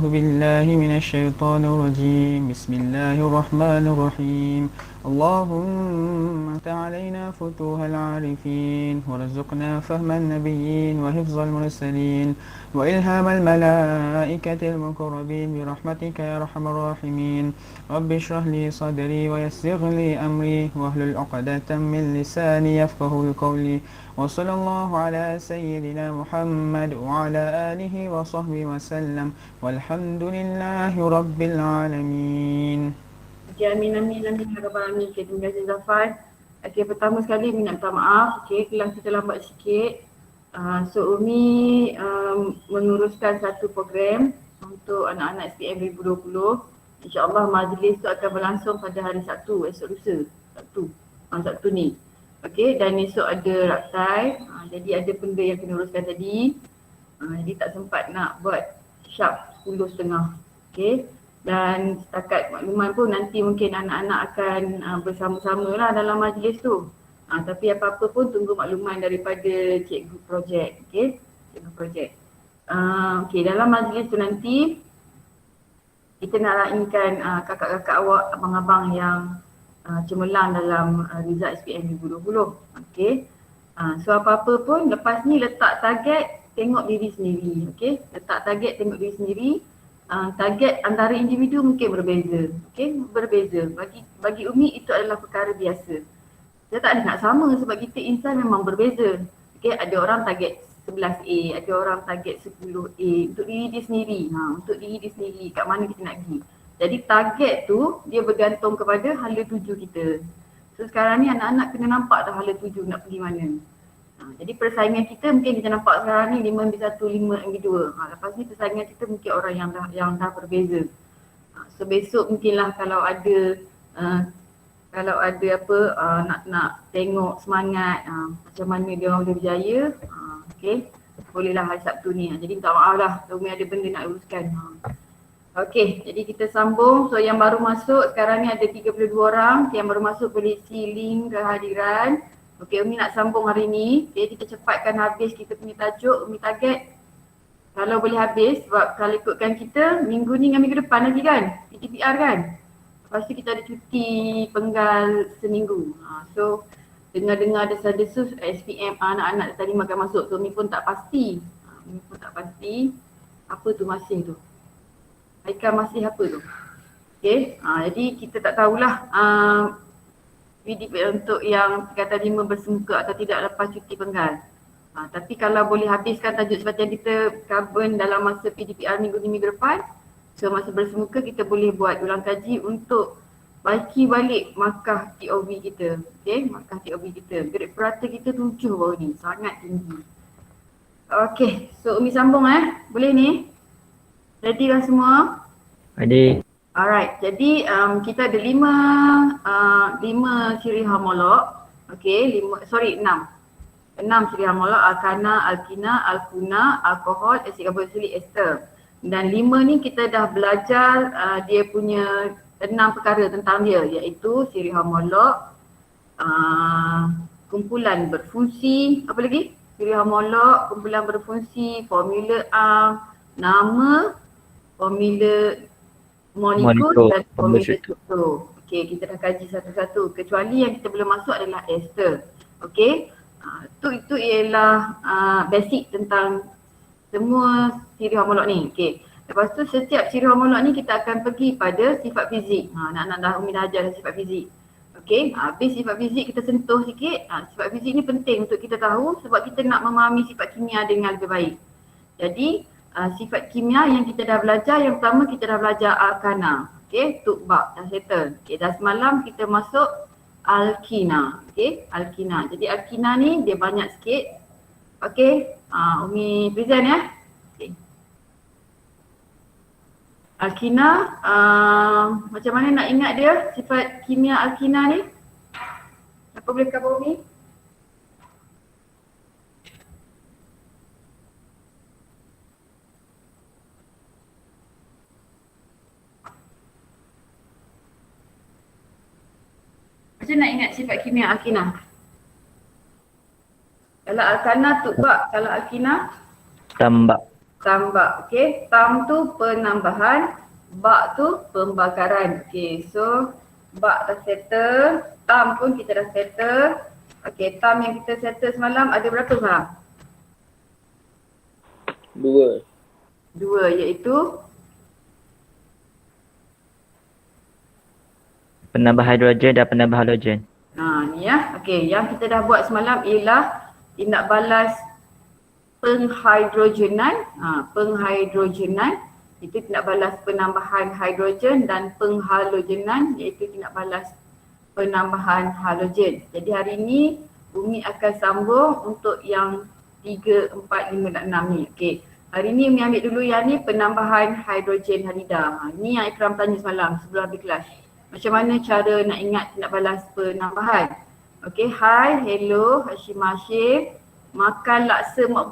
أعوذ بالله من الشيطان الرجيم بسم الله الرحمن الرحيم اللهم أنت علينا فتوح العارفين وارزقنا فهم النبيين وحفظ المرسلين وإلهام الملائكة المقربين برحمتك يا أرحم الراحمين رب اشرح لي صدري ويسر لي أمري واحلل عقدة من لساني يفقه قولي وصلى الله على سيدنا محمد وعلى آله وصحبه وسلم والحمد لله رب العالمين. Okey, amin amin amin ya rabbal alamin. Okey, terima kasih Zafar. Okey, pertama sekali minta minta maaf. Okey, kelas kita lambat sikit. So Umi menguruskan satu program untuk anak-anak SPM 2020. InsyaAllah majlis tu akan berlangsung pada hari Sabtu, esok lusa. Sabtu ni. Okey, dan esok ada raktai. Jadi ada benda yang kena uruskan tadi. Jadi tak sempat nak buat sharp 10.30. Okey. Dan setakat makluman pun nanti mungkin anak-anak akan bersama-sama lah dalam majlis tu. Tapi apa-apa pun tunggu makluman daripada cikgu projek. Okey, cikgu projek. Okey, dalam majlis tu nanti kita nak raikan kakak-kakak awak, abang-abang yang cemerlang dalam result SPM 2020. Okey. So apa-apa pun lepas ni letak target, tengok diri sendiri. Okey, letak target, tengok diri sendiri. Target antara individu mungkin berbeza. Okey, berbeza. Bagi Umi itu adalah perkara biasa. Kita tak ada nak sama sebab kita insan memang berbeza. Okey, ada orang target 11A, ada orang target 10A untuk diri dia sendiri. Untuk diri dia sendiri kat mana kita nak pergi. Jadi target tu dia bergantung kepada hala tuju kita. So sekarang ni anak-anak kena nampak dah hala tuju nak pergi mana. Jadi persaingan kita mungkin kita nampak sekarang ni 5MB1, 5MB2. Lepas ni persaingan kita mungkin orang yang dah berbeza. So besok mungkinlah kalau ada nak tengok semangat macam mana dia orang boleh berjaya. Okey, bolehlah hari Sabtu ni. Jadi minta maaf lah, Umi ada benda nak uruskan. Okey, jadi kita sambung. So yang baru masuk sekarang ni ada 32 orang. Yang baru masuk boleh isi link kehadiran. Okey, Umi nak sambung hari ni. Okay, kita cepatkan habis kita punya tajuk. Umi target kalau boleh habis sebab kalau ikutkan kita minggu ni dengan minggu depan lagi kan, PTPR kan. Lepas tu kita ada cuti penggal seminggu. So dengar-dengar desas-desus SPM anak-anak tadi makan masuk. So Umi pun tak pasti. Umi pun tak pasti apa tu masih tu. Haikal masih apa tu. Okey, jadi kita tak tahulah untuk yang tingkatan 5 bersemuka atau tidak lepas cuti penggal. Tapi kalau boleh habiskan tajuk seperti yang kita cover dalam masa PDPR minggu depan, so masa bersemuka kita boleh buat ulang kaji untuk baiki balik markah TOB kita. Okey, markah TOB kita. Grade purata kita 7 baru ni, sangat tinggi. Okey, so Umi sambung boleh ni? Ready dah semua? Adik. Alright, jadi kita ada 5 ciri homolog. Okey, 6 ciri homolog: alkana, alkina, alkuna, alkohol, asid karboksilik, ester. Dan 5 ni kita dah belajar dia punya 6 perkara tentang dia, iaitu ciri homolog, kumpulan berfungsi, apa lagi? Ciri homolog, kumpulan berfungsi, formula nama, formula molekul dan formula struktur. Okey, kita dah kaji satu-satu. Kecuali yang kita belum masuk adalah ester. Okey. Itu ialah basic tentang semua ciri homolog ni. Okey. Lepas tu setiap ciri homolog ni kita akan pergi pada sifat fizik. Anak-anak Umi dah ajar sifat fizik. Okey, habis sifat fizik kita sentuh sikit. Sifat fizik ni penting untuk kita tahu sebab kita nak memahami sifat kimia dengan lebih baik. Jadi sifat kimia yang kita dah belajar, yang pertama kita dah belajar alkana. Okey, tukbak dah settle. Okey, dah semalam kita masuk alkina. Okey, alkina. Jadi alkina ni dia banyak sikit. Okey, Umi present Okey. Alkina, macam mana nak ingat dia sifat kimia alkina ni? Apa boleh cover Umi? Macam nak ingat sifat kimia alkina? Kalau alkana tukbak, kalau alkina Tambak. tambah. Okey, tam tu penambahan, bak tu pembakaran. Okey, so bak dah settle, tam pun kita dah settle. Okey, tam yang kita settle semalam ada berapa semalam? 2. 2, iaitu Penambah hidrogen dan penambah halogen. ni ya. Okey, yang kita dah buat semalam ialah tindak balas penghidrogenan. Penghidrogenan itu tindak balas penambahan hidrogen, dan penghalogenan iaitu tindak balas penambahan halogen. Jadi hari ini Umi akan sambung untuk yang 3, 4, 5 dan 6 ni. Okey. Hari ni Umi ambil dulu yang ni, penambahan hidrogen halida. Ni yang Ikram tanya semalam sebelum habis kelas. Macam mana cara nak ingat tindak balas penambahan? Okey, hi, hello, Hashim Hashim. Makan laksa mak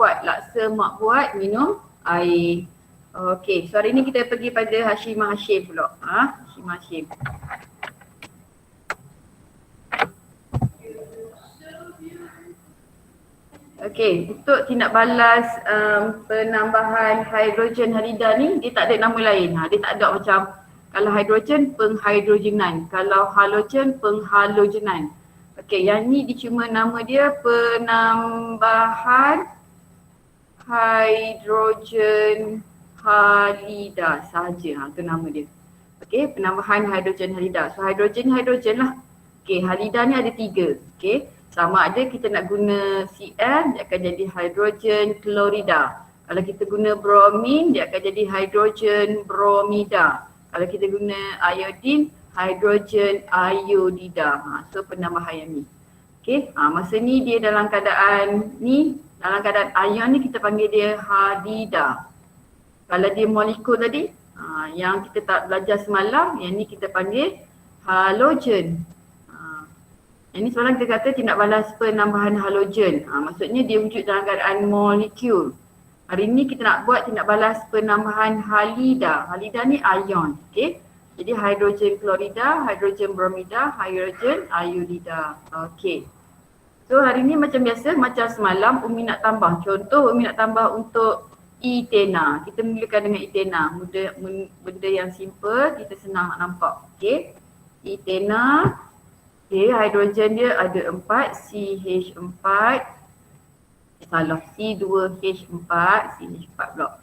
buat, minum air. Okey, so hari ni kita pergi pada Hashim Hashim pula. Hashim Hashim. Okey, untuk tindak balas penambahan hidrogen halida ni, dia tak ada nama lain. Dia tak ada macam kalau hidrogen penghidrogenan, kalau halogen penghalogenan. Okey, yang ni cuma nama dia penambahan hidrogen halida sahaja. Tu nama dia. Okey, penambahan hidrogen halida. So hidrogen lah. Okey, halida ni ada 3. Okey, sama ada kita nak guna Cl, dia akan jadi hidrogen klorida. Kalau kita guna bromin, dia akan jadi hidrogen bromida. Kalau kita guna iodine, hidrogen iodida. So penambahan yang ni. Okey, masa ni dia dalam keadaan ion ni kita panggil dia halida. Kalau dia molekul tadi, yang kita tak belajar semalam, yang ni kita panggil halogen. Yang ni semalam kita kata tindak balas penambahan halogen. Maksudnya dia wujud dalam keadaan molekul. Hari ni kita nak buat tindak balas penambahan halida. Halida ni ion. Okey. Jadi hidrogen klorida, hidrogen bromida, hidrogen iodida. Okey. So hari ni macam biasa, macam semalam Umi nak tambah. Contoh Umi nak tambah untuk etena. Kita mulakan dengan etena. Benda yang simple, kita senang nak nampak. Okey. Etena. Okey, hidrogen dia ada 4, CH4. Salah, C2H4 pula.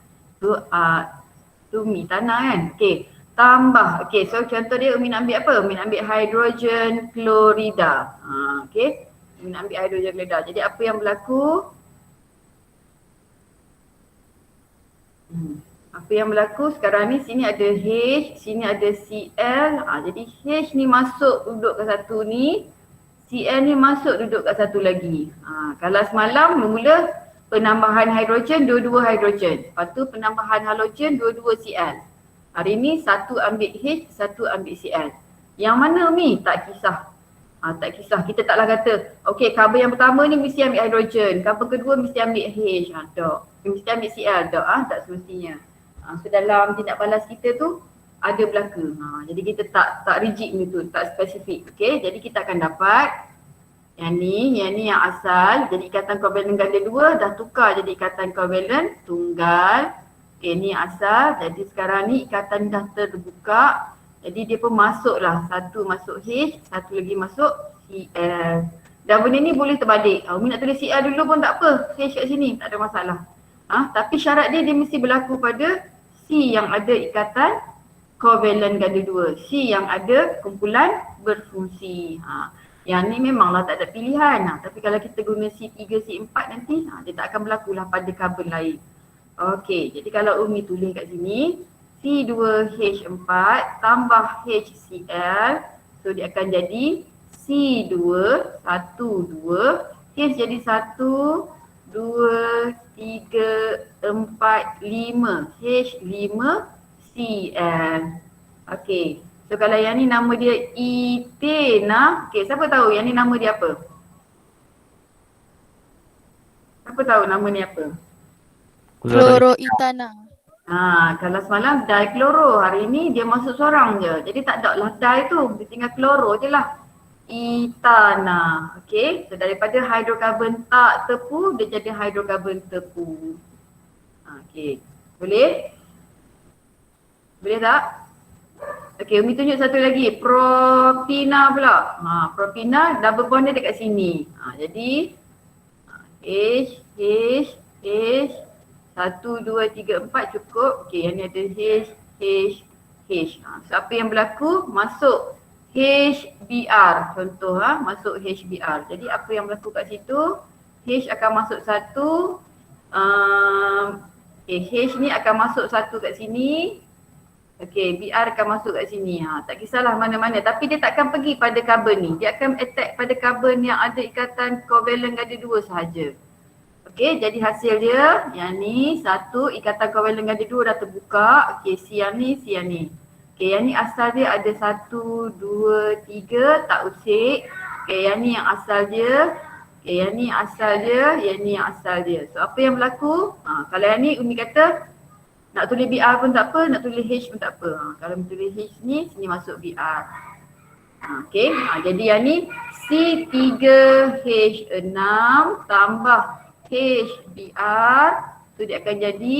Tu metana kan. Okey, tambah. Okey, so contoh dia Umi nak ambil apa? Umi nak ambil hidrogen klorida. Okey, Umi nak ambil hidrogen klorida. Jadi apa yang berlaku? Apa yang berlaku sekarang ni, sini ada H, sini ada Cl. Jadi H ni masuk duduk ke satu ni. Cl ni masuk duduk kat satu lagi. Kalau semalam mula penambahan hidrogen, dua-dua hidrogen. Lepas tu penambahan halogen, dua-dua Cl. Hari ni satu ambil H, satu ambil Cl. Yang mana Umi? Tak kisah. Tak kisah. Kita taklah kata, okey, carbon yang pertama ni mesti ambil hidrogen. Carbon kedua mesti ambil H. Tak. Mesti ambil Cl. Tak semestinya. So dalam tindak balas kita tu, ada belaka. Jadi kita tak rigid macam tu, tak spesifik. Okey, jadi kita akan dapat yang ni yang asal. Jadi ikatan kovalen ganda 2 dah tukar jadi ikatan kovalen tunggal. Okey, ni asal. Jadi sekarang ni ikatan dah terbuka. Jadi dia pun masuklah, satu masuk H, satu lagi masuk Cl. Dan benda ni boleh terbalik. Umi nak tulis Cl dulu pun tak apa. H kat sini tak ada masalah. Tapi syarat dia mesti berlaku pada C yang ada ikatan kovalen ganda 2. C yang ada kumpulan berfungsi. Yang ni memanglah tak ada pilihan. Tapi kalau kita guna C3, C4 nanti, dia tak akan berlaku lah pada karbon lain. Okey, jadi kalau Umi tulis kat sini, C2H4 tambah HCl. So dia akan jadi C2, 1, 2. H jadi 1, 2, 3, 4, 5. H5, Cl. Okey. So kalau yang ni nama dia etena. Okey, siapa tahu yang ni nama dia apa? Siapa tahu nama ni apa? Chloroetana. Kalau semalam dikloro, hari ni dia masuk seorang je. Jadi tak ada lah di tu, dia tinggal kloro je lah. Etana. Okey, so daripada hidrokarbon tak tepu, dia jadi hidrokarbon tepu. Okey. Boleh? Boleh tak? Okey, Umi tunjuk satu lagi. Propina pula. Propina double bond dia dekat sini. Jadi H, H, H. 1, 2, 3, 4 cukup. Okey, yang ni ada H, H, H. So apa yang berlaku? Masuk HBr. Contoh masuk HBr. Jadi apa yang berlaku kat situ? H akan masuk satu. H ni akan masuk satu kat sini. Okey, BR akan masuk kat sini. Tak kisahlah mana-mana. Tapi dia takkan pergi pada carbon ni. Dia akan attack pada carbon yang ada ikatan covalent ganda 2 sahaja. Okey, jadi hasil dia yang ni satu ikatan covalent ganda 2 dah terbuka. Okey, C yang ni, C yang ni. Okey, yang ni asal dia ada 1, 2, 3 tak usik. Okey, yang ni yang asal dia. Okey, yang ni asal dia, yang ni yang asal dia. So apa yang berlaku? Kalau yang ni Umi kata nak tulis BR pun tak apa, nak tulis H pun tak apa. Kalau tulis H ni, sini masuk BR. Okey, jadi yang ni C3H6 tambah HBr, tu dia akan jadi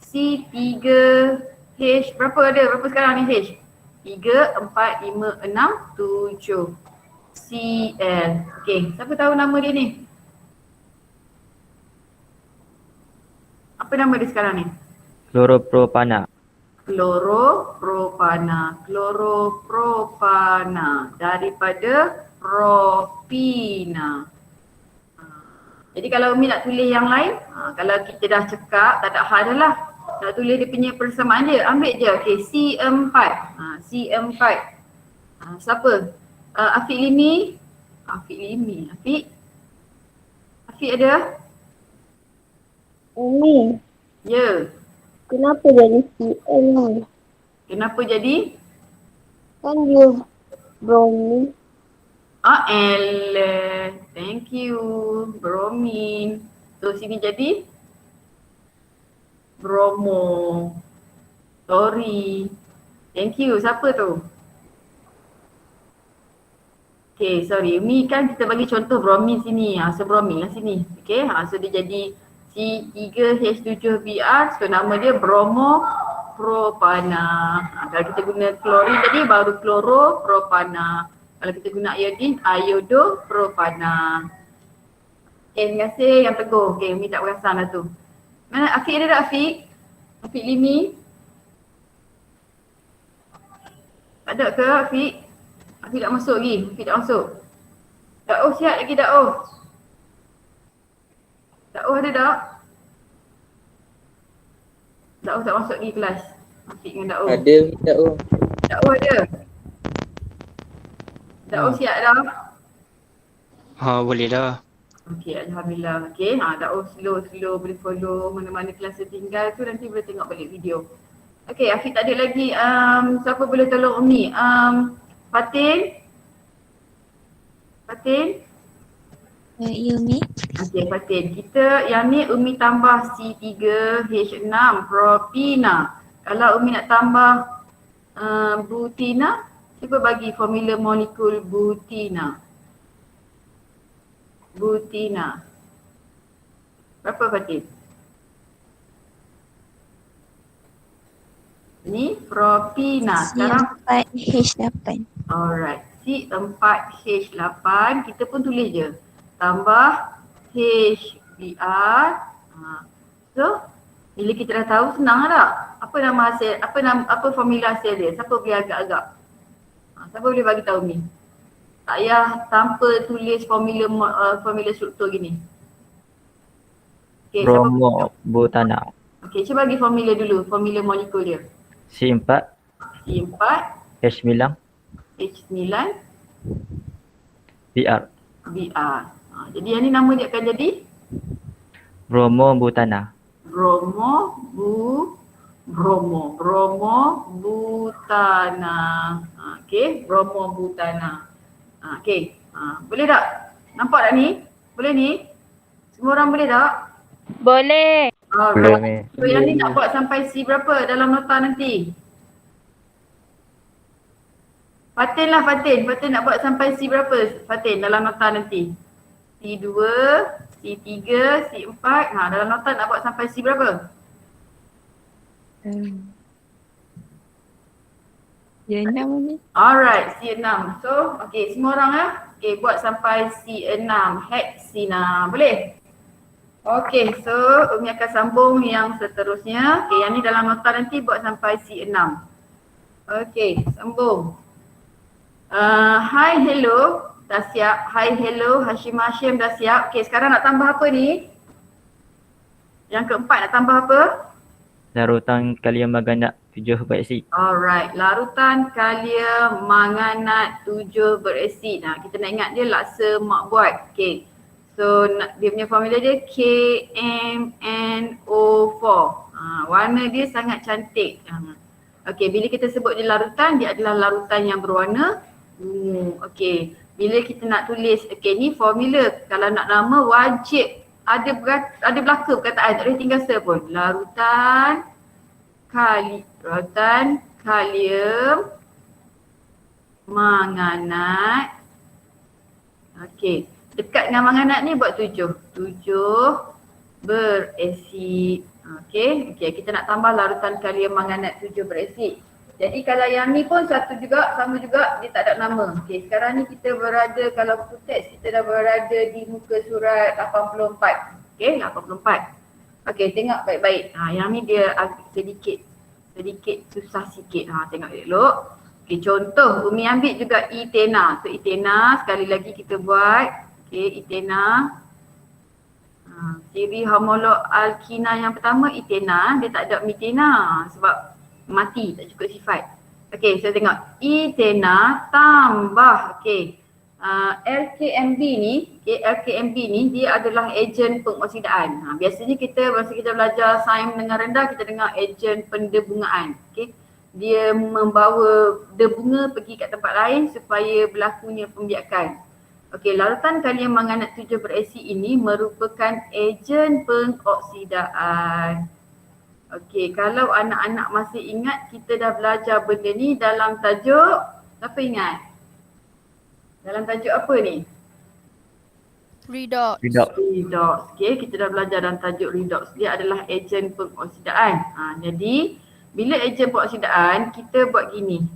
C3H, berapa ada? Berapa sekarang ni H? 3, 4, 5, 6, 7 Cl. Okey, siapa tahu nama dia ni? Apa nama dia sekarang ni? Chloropropana. Chloropropana daripada propina. Jadi kalau Umi nak tulis yang lain, kalau kita dah cekap, tak ada hal dah lah. Nak tulis dia punya persamaan dia, ambil je. Okay, C4. C4. Siapa? Afiq Limi. Afiq ada? Umi, Ya. kenapa jadi CL ni? Kenapa jadi? Kan dia bromine. Thank you. Bromine. So sini jadi bromo. Sorry. Thank you. Siapa tu? Okay, sorry. Umi kan kita bagi contoh bromine sini. So bromine lah sini. Okay, so dia jadi C3H7Br. So nama dia bromopropana. Kalau kita guna klorin tadi baru chloropropana. Kalau kita guna iodin, iodopropana. Okay, terima kasih yang teguh. Okay, Umi tak perasan lah tu. Mana Afiq ada tak Afiq? Afiq Limi? Ada ke Afiq? Afiq tak masuk lagi. Afiq tak masuk. Dakwah sihat lagi dakwah. Dakwah ada tak? Dakwah tak masuk lagi kelas. Afiq dengan dakwah. Ada dakwah. Dakwah ada. Dakwah sihat dah. Boleh dah. Okey, alhamdulillah. Okey, dakwah slow boleh follow mana-mana kelas tertinggal tu, nanti boleh tengok balik video. Okey, Afiq tak ada lagi. Siapa boleh tolong Umi? Fatin? Ya, Umi. Okey, Fatin. Kita yang ni Umi tambah C3H6 propina. Kalau Umi nak tambah butina, cuba bagi formula molekul butina. Berapa Fatin? Ni propina. Sekarang C4H8. alright. C4H8 kita pun tulis je. Tambah HBr. So bila kita dah tahu senang tak? Apa nama hasil, apa formula hasil dia? Siapa boleh agak-agak? Siapa boleh bagi tahu ni? Tak payah tanpa tulis formula struktur gini. Okay, Bromobutana. Okay, cuba bagi formula dulu, formula molekul dia. C4 C4 H9 H9 Br. Jadi yang ni nama dia akan jadi Bromobutana. Bromobutana. Okay, bromobutana. Okay, boleh tak? Nampak tak ni? Boleh ni? Semua orang boleh tak? Boleh. Alright. So yang ni nak buat sampai C berapa dalam nota nanti? Fatin lah Fatin. Fatin nak buat sampai C berapa Fatin dalam nota nanti? C2, C3, C4. Dalam nota nak buat sampai C berapa? Ya, 6 Umi. Alright, C6. So, okay, semua orang okay, buat sampai C6. Heksina. Boleh? Okay, so Umi akan sambung yang seterusnya. Okay, yang ni dalam nota nanti buat sampai C6. Okay, sambung. Hi, hello. Dah siap. Hi, hello. Hashim dah siap. Okay, sekarang nak tambah apa ni? Yang keempat nak tambah apa? Larutan kalium manganat 7 berasid. Alright, larutan kalium manganat 7 berasid. Kita nak ingat dia laksa mak buat. Okay. So dia punya formula dia KMNO4. Warna dia sangat cantik. Okay, bila kita sebut dia larutan, dia adalah larutan yang berwarna ungu. Okay, bila kita nak tulis, okay ni formula. Kalau nak nama wajib ada belaka perkataan, tak boleh tinggal se pun. Larutan kalium manganat. Okey, dekat dengan manganat ni buat 7 berasid. Okey, kita nak tambah larutan kalium manganat 7 berasid. Jadi kalau yang ni pun satu juga, sama juga, dia tak ada nama. Okey, sekarang ni kita berada, kalau buku teks kita dah berada di muka surat 84. Okey, 84. Okey, tengok baik-baik. Yang ni dia sedikit susah sikit. Tengok elok. Okey, contoh Umi ambil juga etena. So etena sekali lagi kita buat. Okey, etena. Ciri homolog alkina yang pertama etena, dia tak ada metena sebab mati, tak cukup sifat. Okey, saya tengok etena tambah LKMB ni, LKMB ni dia adalah ejen pengoksidaan. Biasanya masa kita belajar sains menengah rendah, kita dengar ejen pendebungaan. Okey. Dia membawa debunga pergi kat tempat lain supaya berlakunya pembiakan. Okey, larutan kalium manganat 7 berasid ini merupakan ejen pengoksidaan. Okey, kalau anak-anak masih ingat, kita dah belajar benda ni dalam tajuk, siapa ingat? Dalam tajuk apa ni? Redox. Redox. Okey, kita dah belajar dalam tajuk redox. Dia adalah ejen pengoksidaan. Jadi, bila ejen pengoksidaan, kita buat gini.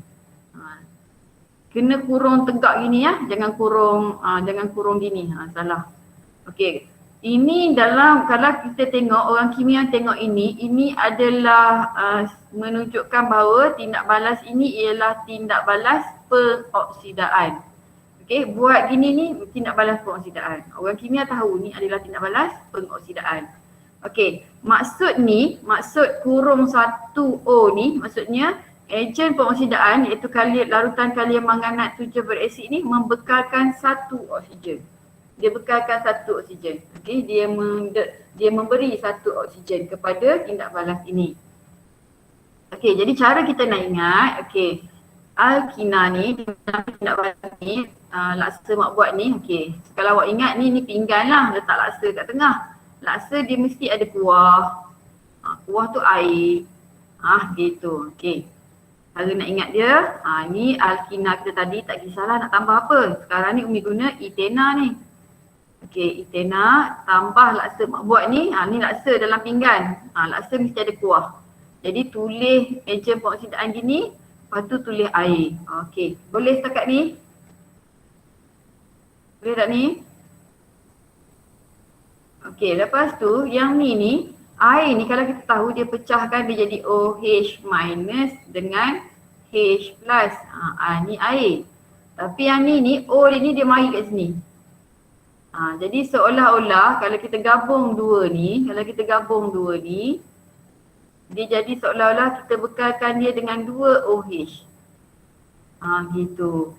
Kena kurung tegak gini ya, jangan kurung gini. Salah. Okey. Ini dalam, kalau kita tengok, orang kimia tengok ini adalah menunjukkan bahawa tindak balas ini ialah tindak balas pengoksidaan. Okey, buat gini ni tindak balas pengoksidaan. Orang kimia tahu ni adalah tindak balas pengoksidaan. Okey, maksud kurung 1O ni, maksudnya ejen pengoksidaan iaitu larutan kalium manganat 7 berasid ni membekalkan satu oksigen. Dia bekalkan satu oksigen. Okey, dia memberi satu oksigen kepada tindak balas ini. Okey, jadi cara kita nak ingat, okey, alkina ni, tindak balas ni, laksa mak buat ni, okey. Kalau awak ingat ni pinggan lah, letak laksa kat tengah. Laksa dia mesti ada kuah. Kuah tu air. Gitu. Okey. Kalau nak ingat dia, ni alkina kita tadi, tak kisahlah nak tambah apa. Sekarang ni Umi guna etena ni. Okey, etena tambah laksa mak buat ni, ni laksa dalam pinggan. Laksa mesti ada kuah. Jadi tulis ejen pengoksidaan gini, lepas tu tulis air. Okey, boleh setakat ni? Boleh tak ni? Okey, lepas tu yang ni air ni kalau kita tahu dia pecahkan dia jadi OH minus dengan H plus. Ni air. Tapi yang ni O dia mari kat sini. Jadi seolah-olah kalau kita gabung dua ni, dia jadi seolah-olah kita bekalkan dia dengan dua OH. Gitu.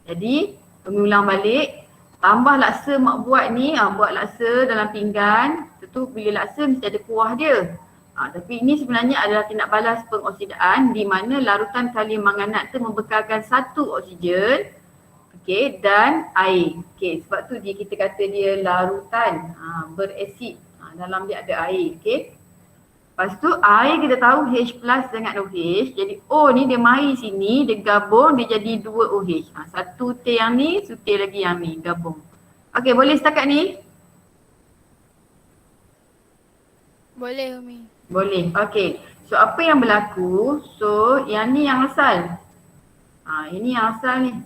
Jadi mengulang balik, tambah laksa mak buat ni, buat laksa dalam pinggan. Tentu bila laksa mesti ada kuah dia. Tapi ini sebenarnya adalah tindak balas pengoksidaan di mana larutan kalium manganat tu membekalkan satu oksigen, okey, dan air. Okey, sebab tu kita kata dia larutan berasid. Dalam dia ada air, okey. Lepas tu air kita tahu H plus dengan OH. Jadi O ni dia mari sini, dia gabung, dia jadi dua OH. Satu T yang ni, satu T lagi yang ni, gabung. Okey, boleh setakat ni? Boleh Umi. Boleh. Okey. So apa yang berlaku? So yang ni yang asal. Ini yang asal ni.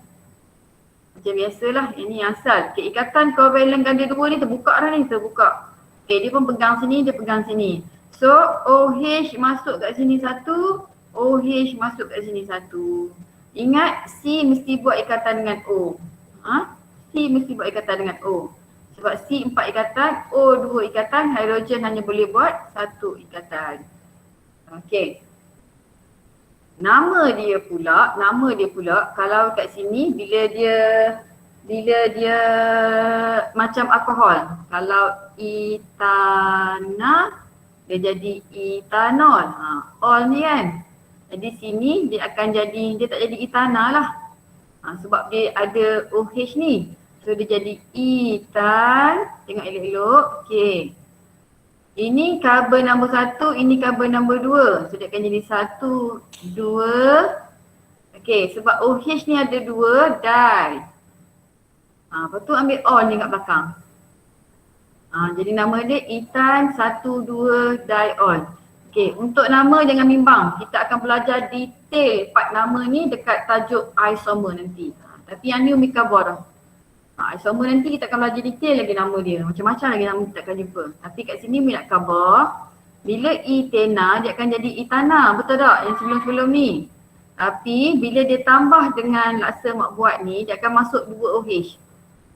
Macam biasalah, ini yang asal. Okay, ikatan kovalent ganda 2 ni terbuka dah ni, terbuka. Okay, dia pun pegang sini, dia pegang sini. So OH masuk kat sini satu, OH masuk kat sini satu. Ingat C mesti buat ikatan dengan O. C mesti buat ikatan dengan O. Sebab C 4 ikatan, O 2 ikatan, hidrogen hanya boleh buat 1 ikatan. Okay. Nama dia pula kalau kat sini bila dia macam alkohol. Kalau etana dia jadi etanol. Ol ni kan. Jadi sini dia akan jadi, dia tak jadi etana lah. Sebab dia ada OH ni. So dia jadi etan. Tengok elok-elok. Okey. Ini karbon nombor 1, ini karbon nombor 2. So dia akan jadi 1, 2. Okey, sebab OH ni ada 2, di. Lepas tu ambil on ni kat belakang. Jadi nama dia etan 1, 2, diol. Okey, untuk nama jangan bimbang. Kita akan belajar detail part nama ni dekat tajuk isomer nanti. Tapi yang ni umi cover dah. Isomer nanti kita akan belajar detail lagi nama dia. Macam-macam lagi nama kita akan jumpa. Tapi kat sini umi nak cover. Bila etana dia akan jadi etana. Betul tak? Yang sebelum-sebelum ni. Tapi bila dia tambah dengan laksa mak buat ni, dia akan masuk 2 OH.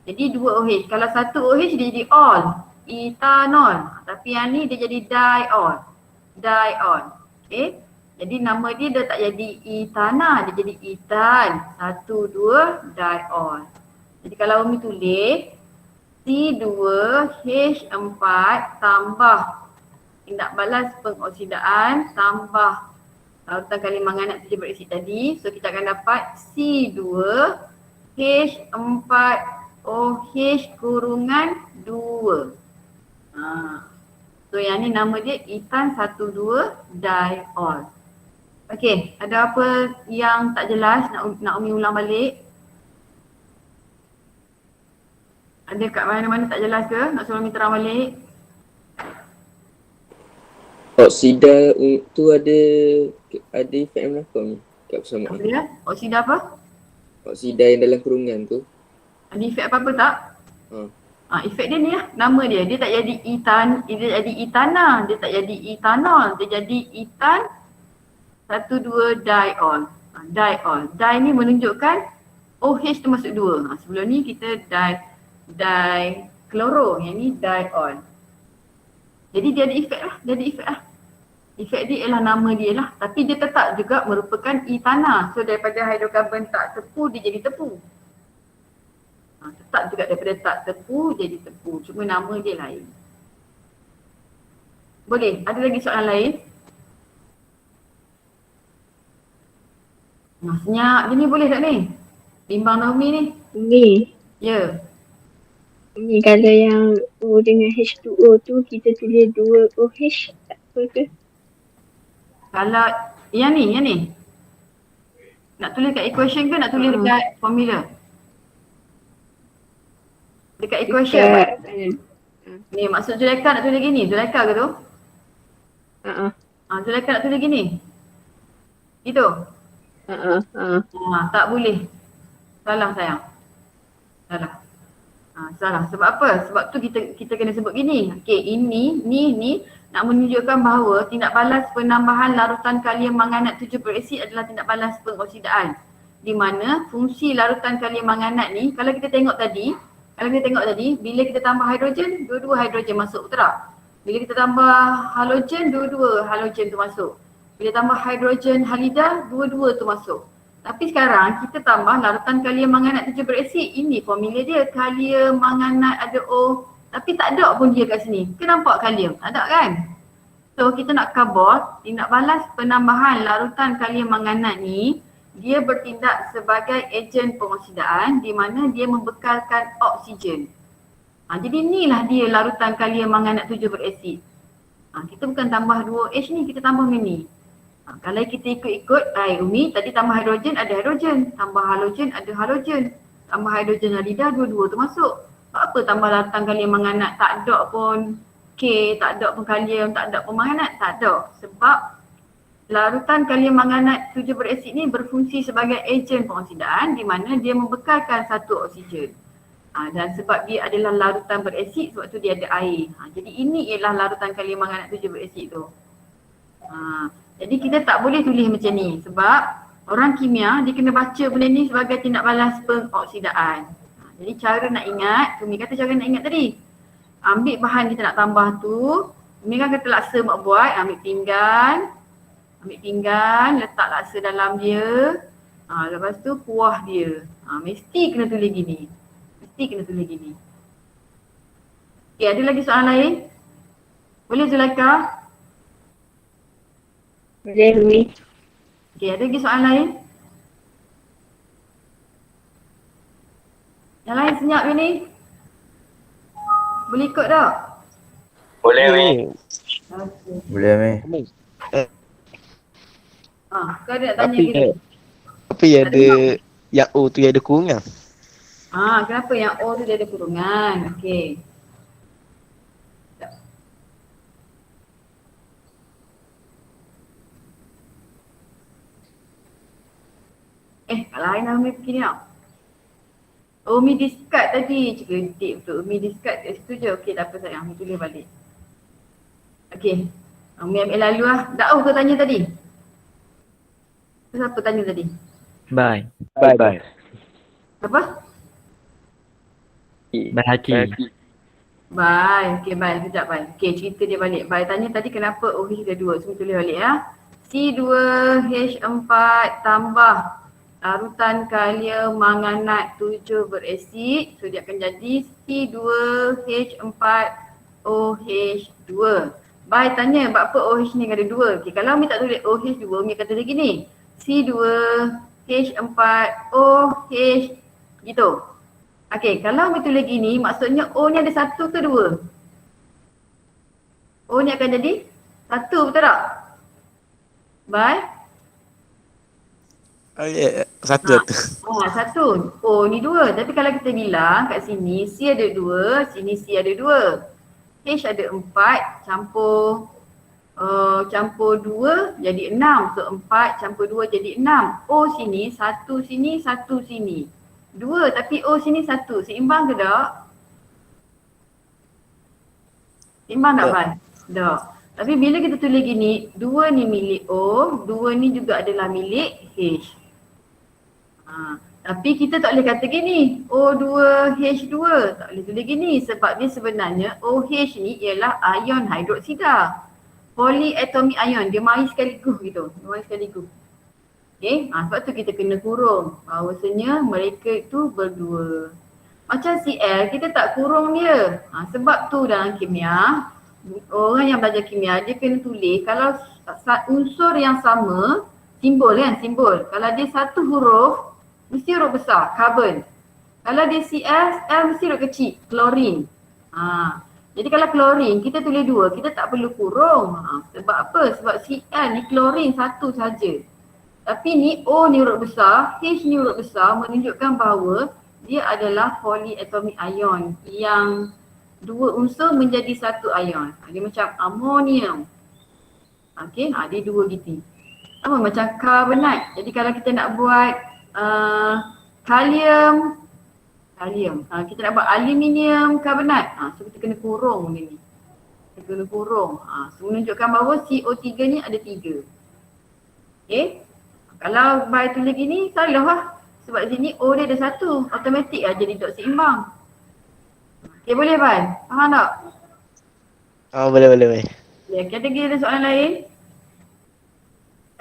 Jadi 2 OH. Kalau 1 OH dia jadi ol. Etanol. Tapi yang ni dia jadi diol. Diol. Okay. Jadi nama dia tak jadi etana. Dia jadi etan. 1, 2, diol. Jadi kalau umi tulis C2H4 tambah tindak balas pengoksidaan tambah larutan kali manganat 7 beraksid tadi. So kita akan dapat C2H4OH kurungan 2. So yang ni nama dia etan 1, 2 diol. Okey, ada apa yang tak jelas nak umi ulang balik? Ada kat mana-mana tak jelas ke? Nak suruh umi terang balik? Oksida tu ada efek yang berlaku ni kat persamaan. Apa dia? Oksida apa? Oksida yang dalam kurungan tu. Ada efek apa-apa tak? Efek dia ni lah. Nama dia. Dia tak jadi etan, dia jadi etana. Dia tak jadi etanol. Dia jadi etan 1, 2 diol. Diol. Di ni menunjukkan OH tu masuk 2. Sebelum ni kita dikloro. Yang ni diol. Jadi dia ada efek lah. Dia ada efek lah. Efek dia ialah nama dia lah. Tapi dia tetap juga merupakan etana. So daripada hidrokarbon tak tepu dia jadi tepu. Tetap juga daripada tak tepu jadi tepu. Cuma nama dia lain. Boleh? Ada lagi soalan lain? Senyap je ni, boleh tak ni? Bimbang Naomi ni. Umi, Ya. Umi kalau yang O dengan H2O tu kita tulis 2 OH tak apa ke? Kalau yang ni. Nak tulis kat equation ke nak tulis dekat formula? Dekat equation. Ni maksud Zulaikha nak tulis gini. Zulaikha ke tu? Zulaikha nak tulis gini. Gitu. Tak boleh. Salah sayang. Salah. Salah. Sebab apa? Sebab tu kita kena sebut gini. Okey, ini nak menunjukkan bahawa tindak balas penambahan larutan kalium manganat 7 beraksid adalah tindak balas pengoksidaan. Di mana fungsi larutan kalium manganat ni kalau kita tengok tadi, bila kita tambah hidrogen, dua-dua hidrogen masuk, betul tak? Bila kita tambah halogen, dua-dua halogen tu masuk. Bila tambah hidrogen halida, dua-dua tu masuk. Tapi sekarang kita tambah larutan kalium manganat 7 beraksid. Ini formula dia, kalium manganat ada O. Tapi tak ada pun dia kat sini. Kita nampak kalium? Tak ada kan? So kita nak cover tindak balas penambahan larutan kalium manganat ni, dia bertindak sebagai ejen pengoksidaan di mana dia membekalkan oksigen. Jadi inilah dia larutan kalium manganat 7 beraksid. Kita bukan tambah 2H ni, kita tambah mini. Kalau kita ikut-ikut, Umi tadi tambah hidrogen ada hidrogen, tambah halogen ada halogen, tambah hidrogen halida dua-dua tu masuk. Apa tambah larutan kalium manganat tak ada pun K, tak ada pun kalium, tak ada pun manganat, tak ada. Sebab larutan kalium manganat 7 berasid ni berfungsi sebagai ejen pengoksidaan di mana dia membekalkan satu oksigen. Dan sebab dia adalah larutan berasid, sebab tu dia ada air. Jadi ini ialah larutan kalium manganat 7 berasid tu. Jadi kita tak boleh tulis macam ni sebab orang kimia dia kena baca benda ni sebagai tindak balas pengoksidaan. Jadi cara nak ingat, Umi kata cara nak ingat tadi. Ambil bahan kita nak tambah tu, Umi kan kata laksa mak buat, ambil pinggan, letak laksa dalam dia. Lepas tu kuah dia. Mesti kena tulis gini. Okay, ada lagi soalan lain? Boleh Zulaika? Boleh Umi. Okay, ada lagi soalan lain? Yang lain senyap je ni? Boleh ikut tak? Boleh, Umi. Okay. Boleh Mi. Kau ada nak tanya ke ni? Apa yang ada yang O tu yang ada kurungan? Kenapa yang O tu dia ada kurungan? Okay. Kalau lain lah Umi begini tau. Umi discard tadi. Cerdik betul. Umi discard kat situ je. Okay, tak apa sayang. Umi tulis balik. Okay. Umi ambil lalu lah. Dakwah kau tanya tadi? Siapa tanya tadi? Bye. Apa? Bye Haki. Bye. Okay, bye. Sekejap, bye. Okay, cerita dia balik. Bye. Tanya tadi kenapa OH ada 2. Semua tulis balik ya. C2H4 tambah larutan kalium manganat 7 berasid. So dia akan jadi C2H4OH2. Bye tanya apa OH ni ada 2. Okay, kalau Umi tak tulis OH2, Umi akan tulis gini. C2H4OH gitu. Okay, kalau Umi tulis gini maksudnya O ni ada 1 ke 2? O ni akan jadi 1, betul tak? Bye. Satu. Satu. O ni 2. Tapi kalau kita bilang kat sini C ada 2, sini C ada 2. H ada 4 campur 2 jadi 6. So 4 campur 2 jadi 6. O sini, 1 sini, 1 sini. 2 tapi O sini 1. Seimbang ke tak? Seimbang tak Wan? Tak. Tapi bila kita tulis gini, 2 ni milik O, 2 ni juga adalah milik H. Tapi kita tak boleh kata gini, O2H2. Tak boleh tulis gini sebab dia sebenarnya OH ni ialah ion hidroksida. Polyatomic ion, dia mari sekaligus gitu. Okay, sebab tu kita kena kurung. Bahawasanya mereka itu berdua. Macam Cl, kita tak kurung dia. Sebab tu dalam kimia, orang yang belajar kimia dia kena tulis kalau unsur yang sama, simbol kan, simbol. Kalau dia satu huruf, mesti huruf besar, carbon. Kalau dia Cs, L mesti huruf kecil, klorin. Jadi kalau klorin, kita tulis 2, kita tak perlu kurung. Sebab apa? Sebab Cl ni klorin satu saja. Tapi ni O ni huruf besar, H ni huruf besar menunjukkan bahawa dia adalah polyatomic ion yang 2 unsur menjadi 1 ion. Dia macam amonium. Okay, dia 2 gitu. Sama macam karbonat. Jadi kalau kita nak buat kalium, kita nak buat aluminium karbonat. So kita kena kurung benda ni. Kita kena kurung. So menunjukkan bahawa CO3 ni ada 3. Okay. Kalau by tulis gini, salah lah. Sebab sini O dia ada 1. Automatik lah jadi dot seimbang. Okay, boleh Ban? Faham tak? Boleh. Ya, okay, ada soalan lain?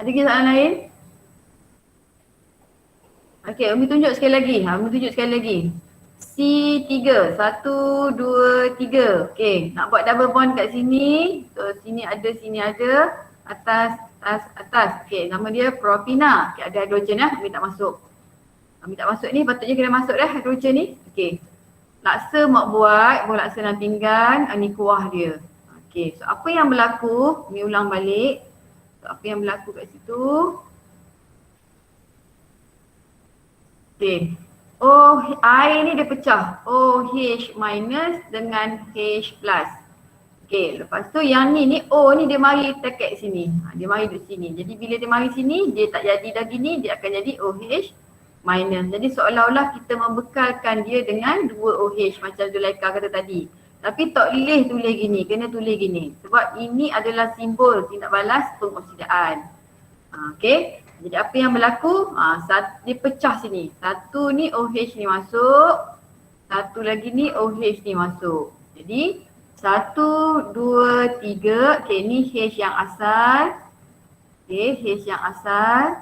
Ada lagi soalan lain? Okay, Umi tunjuk sekali lagi. C3, 1, 2, 3. Okay, nak buat double bond kat sini. So sini ada, atas. Okay, nama dia propina. Okay, ada hidrogen lah, Umi tak masuk. Ni, patutnya kena masuk dah hidrogen ni. Okay, laksa mak buat laksa dalam pinggan, ni kuah dia. Okay, so apa yang berlaku, Umi ulang balik. So apa yang berlaku kat situ. Okay, air ni dia pecah OH minus dengan H plus. Okey, lepas tu yang ni O ni dia mari tekek sini. Dia mari duduk sini. Jadi bila dia mari sini, dia tak jadi dah gini, dia akan jadi OH minus. Jadi seolah-olah kita membekalkan dia dengan 2 OH macam Zulaika kata tadi. Tapi tak boleh tulis gini, kena tulis gini. Sebab ini adalah simbol tindak balas pengoksidaan. Okey. Jadi apa yang berlaku? Dia pecah sini. Satu ni OH ni masuk. Satu lagi ni OH ni masuk. Jadi 1, 2, 3. Okey, ni H yang asal. Okey, H yang asal.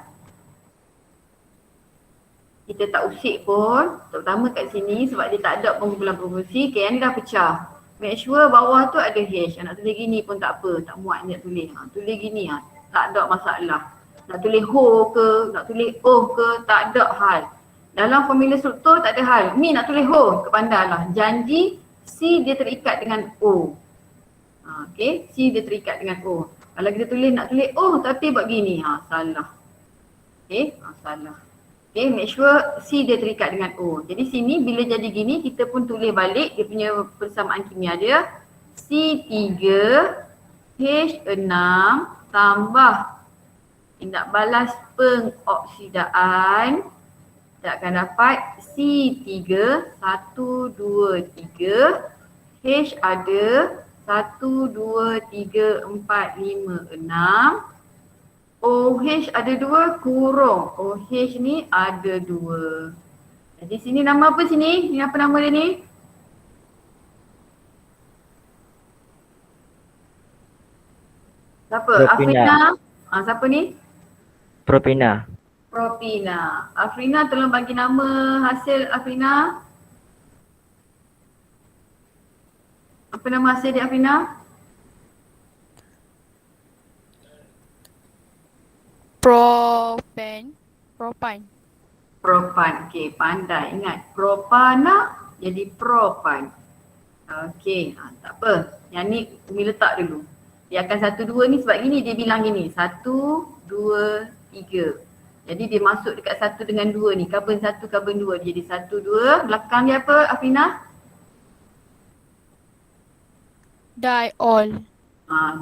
Kita tak usik pun, terutama kat sini sebab dia tak ada pengumpulan proporsi. Okay, yang ni dah pecah. Make sure bawah tu ada H. Nak tulis gini pun tak apa, tak muat nak tulis. Tulis gini tak ada masalah. Nak tulis ho ke, nak tulis oh ke, tak ada hal. Dalam formula struktur tak ada hal. Ni nak tulis ho, kepandailah. Janji C dia terikat dengan O. Okay, C dia terikat dengan O. Kalau kita tulis nak tulis oh tapi buat gini, salah. Okay, salah. Okay, make sure C dia terikat dengan O. Jadi sini bila jadi gini kita pun tulis balik dia punya persamaan kimia dia. C3 H6 tambah tindak balas pengoksidaan. Kita akan dapat C3 1, 2, 3. H ada 1, 2, 3, 4, 5, 6. OH ada 2 kurung. OH ni ada 2. Jadi sini nama apa sini? Ni apa nama dia ni? Siapa? Propina. Afrina. Siapa ni? Propina. Propina. Afrina tolong bagi nama hasil Afrina. Apa nama hasil dia Afrina? Propan. Okey, pandai. Ingat, propana jadi propan. Okey, tak apa. Yang ni Umi letak dulu. Dia akan 1, 2 ni sebab gini dia bilang gini. 1, 2, 3. Jadi dia masuk dekat 1 dengan 2 ni. Karbon 1, karbon 2. Jadi 1, 2. Belakang dia apa Afrina? Diol.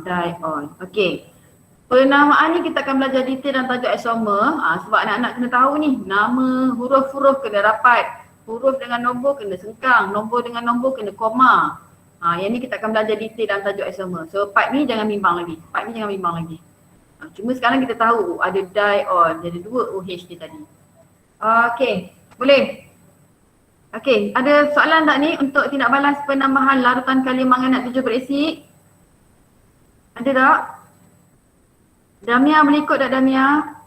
Diol. Okey. Penamaan ni kita akan belajar detail dalam tajuk isomer sebab anak-anak kena tahu ni nama huruf-huruf kena rapat, huruf dengan nombor kena sengkang, nombor dengan nombor kena koma. Yang ni kita akan belajar detail dalam tajuk isomer. So part ni jangan bimbang lagi. Cuma sekarang kita tahu ada diol, jadi 2 OH dia tadi. Okey, boleh? Okey, ada soalan tak ni untuk tindak balas penambahan larutan kalium manganat 7 berasid? Ada tak? Damia boleh ikut tak Damia?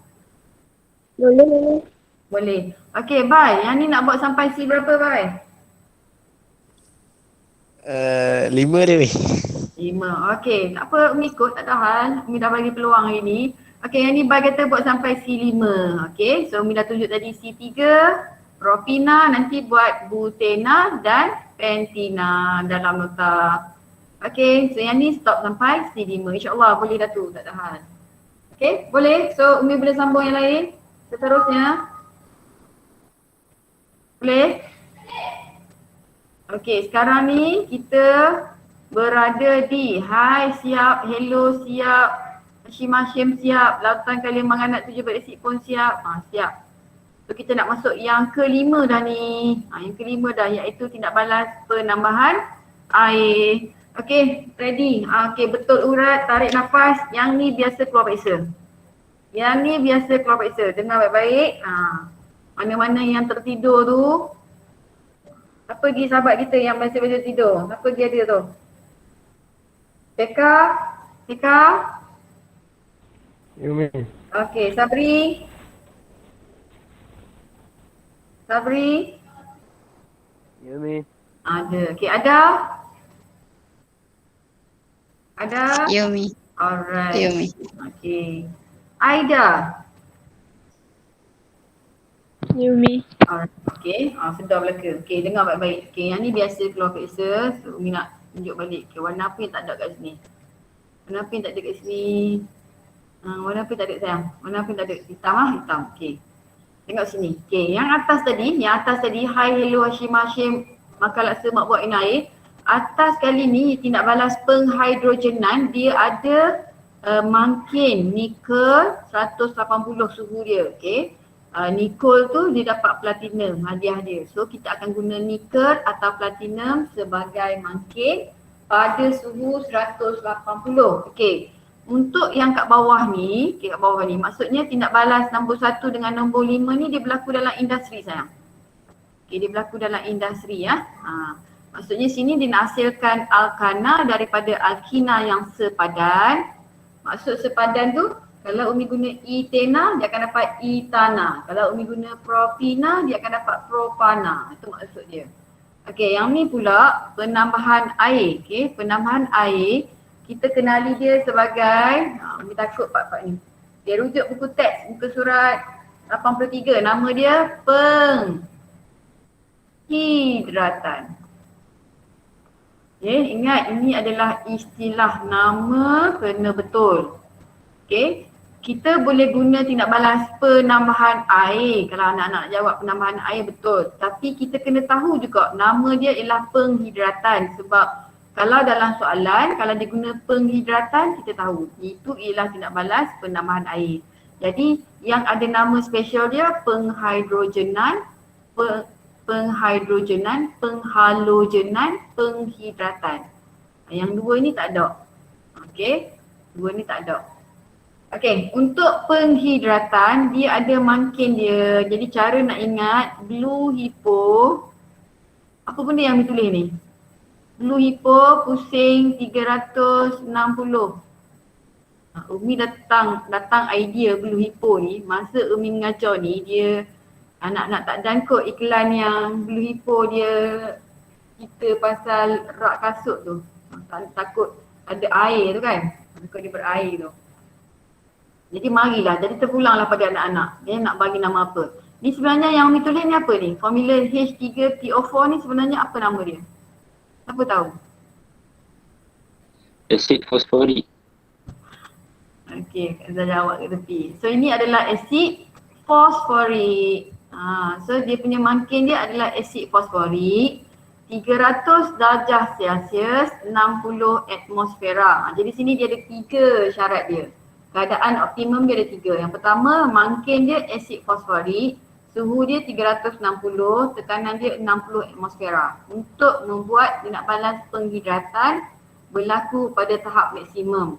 Boleh. Boleh. Okey, bye. Yang ni nak buat sampai C berapa, bye? 5 dia ni. 5. Okey, tak apa Umi ikut, tak ada hal. Umi dah bagi peluang hari ni. Okey, yang ni bye kata buat sampai C5. Okey, so Umi dah tunjuk tadi C3, propina, nanti buat butena dan pentina dalam nota. Okey, so yang ni stop sampai C5. InsyaAllah boleh dah tu, tak ada hal. Okay, boleh? So Umi boleh sambung yang lain seterusnya? Boleh? Okay, sekarang ni kita berada di hai siap, hello siap, Hashim siap, lautan kalium manganat 7 berasid pun siap. Siap. So kita nak masuk yang kelima dah ni. Yang kelima dah iaitu tindak balas penambahan air. Okay, ready. Okay, betul urat, tarik nafas. Yang ni biasa keluar periksa. Dengar baik-baik. Mana-mana yang tertidur tu. Siapa pergi sahabat kita yang biasa-biasa tidur? Siapa pergi ada tu? Teka? Okay, Sabri? Ya, Mi. Ada. Okay, ada? Yomi. Alright. Yomi. Okay. Aida. Yumi. Alright. Okay. Sedar belaka. Okay, dengar baik-baik. Okay, yang ni biasa keluar periksa. So, Umi nak tunjuk balik. Okay, warna apa yang tak ada kat sini? Warna apa yang tak ada kat sini? Warna apa yang tak ada sayang? Warna apa yang tak ada? Hitam hitam. Okay. Tengok sini. Okay, yang atas tadi, hi, hello, Hashim, Maka laksa mak buat air. atas kali ni tindak balas penghidrogenan dia ada mangkin nikel 180 suhu dia, okey. Nikel tu dia dapat platinum hadiah dia. So kita akan guna nikel atau platinum sebagai mangkin pada suhu 180. Okey. Untuk yang kat bawah ni, maksudnya tindak balas nombor 1 dengan nombor 5 ni dia berlaku dalam industri sayang. Okey, dia berlaku dalam industri ya. Maksudnya sini dia nak hasilkan alkana daripada alkina yang sepadan. Maksud sepadan tu, kalau Umi guna etana, dia akan dapat etana. Kalau Umi guna propina, dia akan dapat propana. Itu maksud dia. Okey, yang ni pula penambahan air. Okey, penambahan air, kita kenali dia sebagai, Umi takut part-part ni. Dia rujuk buku teks, muka surat 83. Nama dia penghidratan. Okay, ingat ini adalah istilah nama kena betul. Okay, kita boleh guna tindak balas penambahan air kalau anak-anak jawab penambahan air betul. Tapi kita kena tahu juga nama dia ialah penghidratan sebab kalau dalam soalan, kalau dia guna penghidratan kita tahu itu ialah tindak balas penambahan air. Jadi yang ada nama special dia penghidrogenan, penghalogenan, penghidratan. Yang dua ni tak ada. Okey, dua ni tak ada. Okey, untuk penghidratan dia ada mangkin dia. Jadi cara nak ingat blue hippo, apa benda yang ditulis ni? Blue hippo pusing 360. Umi datang idea blue hippo ni, masa Umi mengajar ni dia anak-anak tak jangkut iklan yang blue hippo dia kita pasal rak kasut tu. Takut ada air tu kan. Takut dia berair tu. Jadi marilah, jadi terpulanglah pada anak-anak. Dia nak bagi nama apa. Ni sebenarnya yang Umi tulis ni apa ni? Formula H3PO4 ni sebenarnya apa nama dia? Siapa tahu? Asid fosforik. Okey, Kak Zah jawab kat tepi. So ini adalah asid fosforik. So dia punya mangkin dia adalah asid fosforik 300 darjah Celsius 60 atmosfera. Jadi sini dia ada 3 syarat dia. Keadaan optimum dia ada 3. Yang pertama, mangkin dia asid fosforik, suhu dia 360, tekanan dia 60 atmosfera. Untuk membuat tindak balas penghidratan berlaku pada tahap maksimum.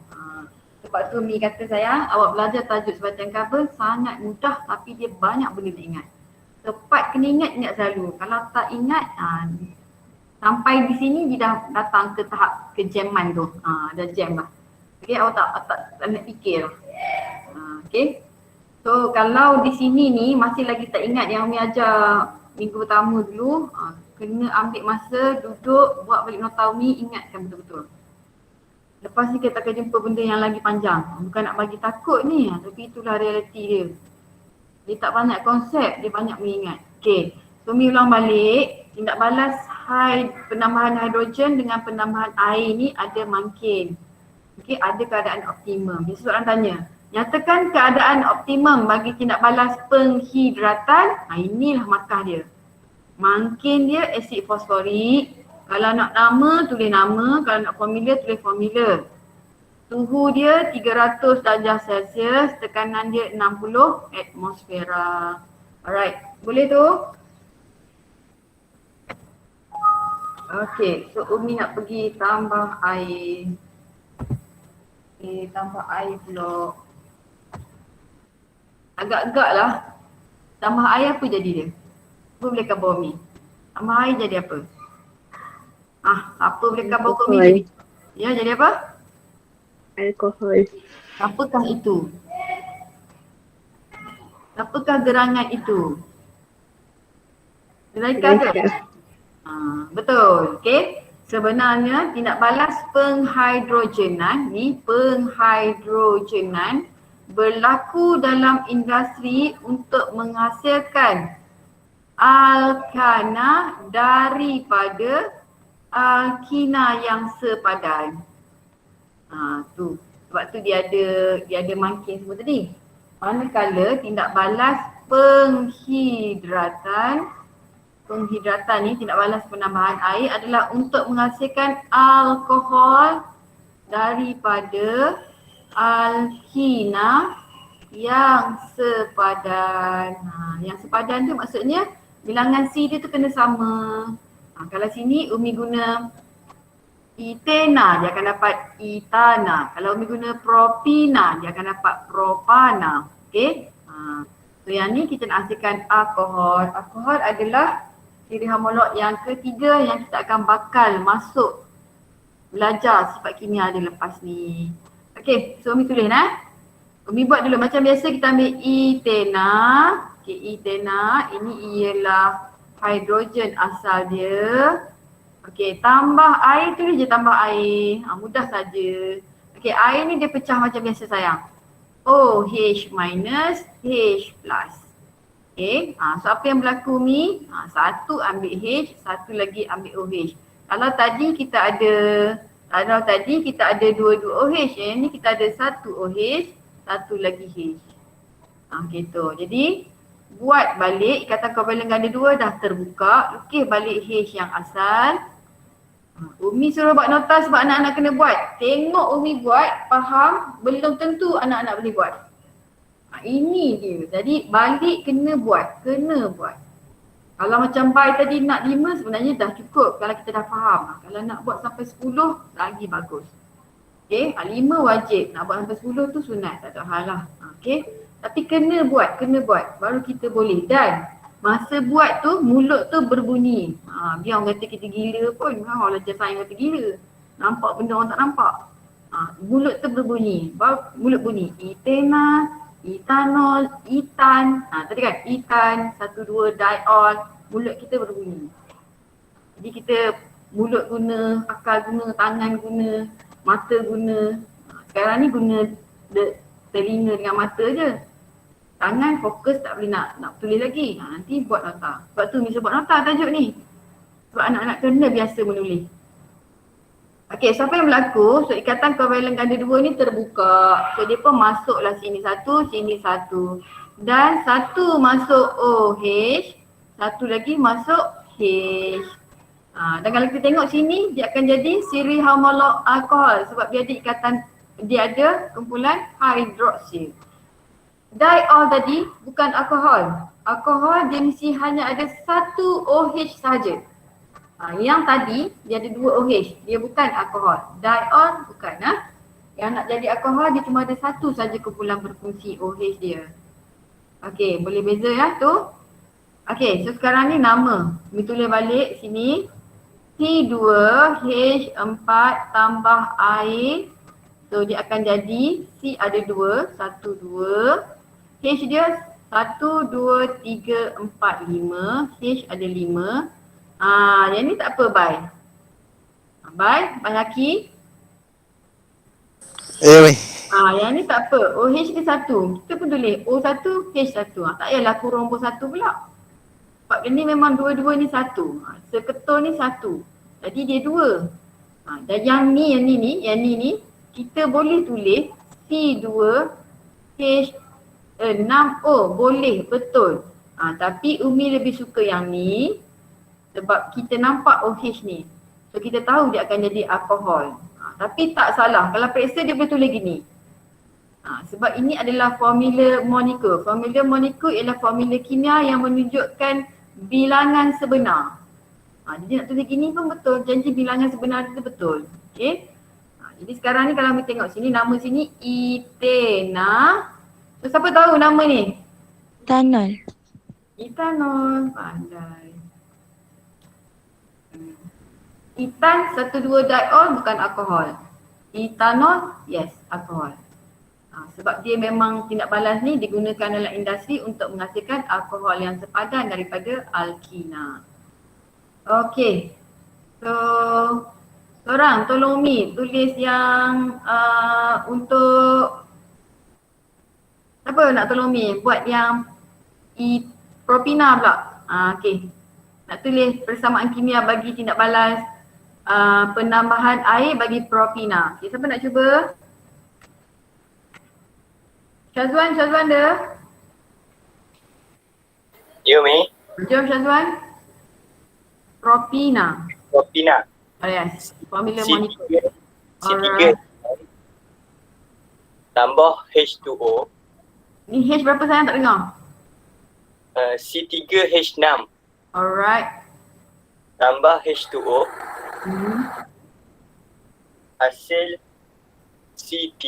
Sebab tu Mi kata saya, awak belajar tajuk sebatang cover sangat mudah tapi dia banyak benda nak ingat. Tepat kena ingat selalu. Kalau tak ingat, sampai di sini dia dah datang ke tahap kejaman tu. Dah jam lah. Okay, awak tak nak fikir lah. Okay. So kalau di sini ni masih lagi tak ingat yang Umi ajar minggu pertama dulu, kena ambil masa, duduk, buat balik nota Umi, ingatkan betul-betul. Lepas ni kita akan jumpa benda yang lagi panjang. Bukan nak bagi takut ni, tapi itulah realiti dia. Dia tak banyak konsep, dia banyak mengingat. Okay, so Umi ulang balik. Tindak balas penambahan hidrogen dengan penambahan air ni ada mangkin. Okay, ada keadaan optimum. Jadi soalan tanya, nyatakan keadaan optimum bagi tindak balas penghidratan. Inilah markah dia. Mangkin dia asid fosforik. Kalau nak nama, tulis nama. Kalau nak formula, tulis formula. Suhu dia 300 darjah Celsius, tekanan dia 60 atmosfera. Alright, boleh tu? Okay, so Umi nak pergi tambah air. Okay, tambah air pula. Agak-agak lah. Tambah air apa jadi dia? Apa boleh khabar Umi? Tambah air jadi apa? Apa boleh khabar Umi? Ya, jadi apa? Alkohol. Apakah itu? Apakah gerangan itu? Glycol ke? Betul. Okay. Sebenarnya tindak balas penghidrogenan ni, penghidrogenan berlaku dalam industri untuk menghasilkan alkana daripada alkina yang sepadan. Tu. Sebab tu dia ada mangkin semua tadi. Manakala tindak balas penghidratan penghidratan ni, tindak balas penambahan air adalah untuk menghasilkan alkohol daripada alkina yang sepadan. Yang sepadan tu maksudnya bilangan C dia tu kena sama. Kalau sini Umi guna etena, dia akan dapat etana. Kalau Umi guna propina, dia akan dapat propana. Okay. So yang ni kita nak hasilkan alkohol. Alkohol adalah ciri homolog yang ketiga yang kita akan bakal masuk belajar sifat kimia dia lepas ni. Okay, so Umi tulis Umi buat dulu macam biasa kita ambil etena. Okay, etena ini ialah hidrogen asal dia. Okay, tambah air, tulis je tambah air. Mudah saja. Okay, air ni dia pecah macam biasa sayang. OH minus H plus. Okay, so apa yang berlaku ni? Satu ambil H, satu lagi ambil OH. Kalau tadi kita ada dua-dua OH, yang ni kita ada satu OH, satu lagi H. Gitu. Jadi buat balik ikatan kovalen ganda 2 dah terbuka, lukis balik H yang asal. Umi suruh buat nota sebab anak-anak kena buat. Tengok Umi buat, faham, belum tentu anak-anak boleh buat. Ini dia. Jadi balik kena buat. Kalau macam by tadi nak 5 sebenarnya dah cukup kalau kita dah faham. Kalau nak buat sampai 10 lagi bagus. Okay, 5 wajib. Nak buat sampai 10 tu sunat, tak ada hal lah. Okay, tapi kena buat. Baru kita boleh. Dan masa buat tu mulut tu berbunyi. Biar orang kata kita gila pun. Orang ajar sains kata gila. Nampak benda orang tak nampak. Mulut tu berbunyi. Mulut bunyi. Etena, etanol, etan. Tadi kan etan, 1,2 diol. Mulut kita berbunyi. Jadi kita mulut guna, akal guna, tangan guna, mata guna. Sekarang ni guna telinga dengan mata je. Tangan fokus tak boleh nak tulis lagi. Nanti buat nota. Sebab tu Miss buat nota tajuk ni. Sebab anak-anak kena biasa menulis. Okey, so apa yang berlaku? So ikatan kovalen ganda 2 ni terbuka. So dia pun masuklah sini satu. Dan satu masuk OH, satu lagi masuk H. Dan kalau kita tengok sini, dia akan jadi siri homolog alkohol sebab dia ada ikatan, dia ada kumpulan hidroksil. Diol tadi bukan alkohol. Alkohol dia mesti hanya ada satu OH saja. Yang tadi dia ada dua OH, dia bukan alkohol. Diol bukan. Yang nak jadi alkohol dia cuma ada satu saja kumpulan berfungsi OH dia. Okey, boleh beza ya tu. Okey, so sekarang ni nama. Kami tulis balik sini. C2H4 tambah air. So dia akan jadi C ada 2, 1, 2. H dia 1, 2, 3, 4, 5. H ada 5. Yang ni tak apa Bai. Bai Haki. Yang ni tak apa. OH dia 1. Kita pun tulis O1, H1. Tak payahlah kurang pun 1 pula. Sebab ni memang dua-dua ni 1. Seketul ni 1. Jadi dia 2. Dan yang ni kita boleh tulis C2H6O. Boleh, betul. Tapi Umi lebih suka yang ni sebab kita nampak OH ni. So kita tahu dia akan jadi alkohol. Tapi tak salah. Kalau periksa dia boleh tulis gini. Sebab ini adalah formula Moniko. Formula Moniko ialah formula kimia yang menunjukkan bilangan sebenar. Jadi nak tulis gini pun betul. Janji bilangan sebenar itu betul. Okay. Jadi sekarang ni kalau kita tengok sini, nama sini etena. So siapa tahu nama ni? Etanol. Etanol. Pandai. Etan 1,2 diol bukan alkohol. Etanol, yes, alkohol. Sebab dia memang tindak balas ni digunakan dalam industri untuk menghasilkan alkohol yang sepadan daripada alkina. Okey. So, seorang tolong Umi tulis yang untuk siapa nak tolong Umi buat yang propina pula. Okey. Nak tulis persamaan kimia bagi tindak balas penambahan air bagi propina. Okay, siapa nak cuba? Syazwan dah? You, Mi. Jom Syazwan. Propina. Propina. Oh yes, formula molecule. C3 tambah H2O. Ni H berapa saya tak dengar? C3H6 Alright. tambah H2O. Hasil C3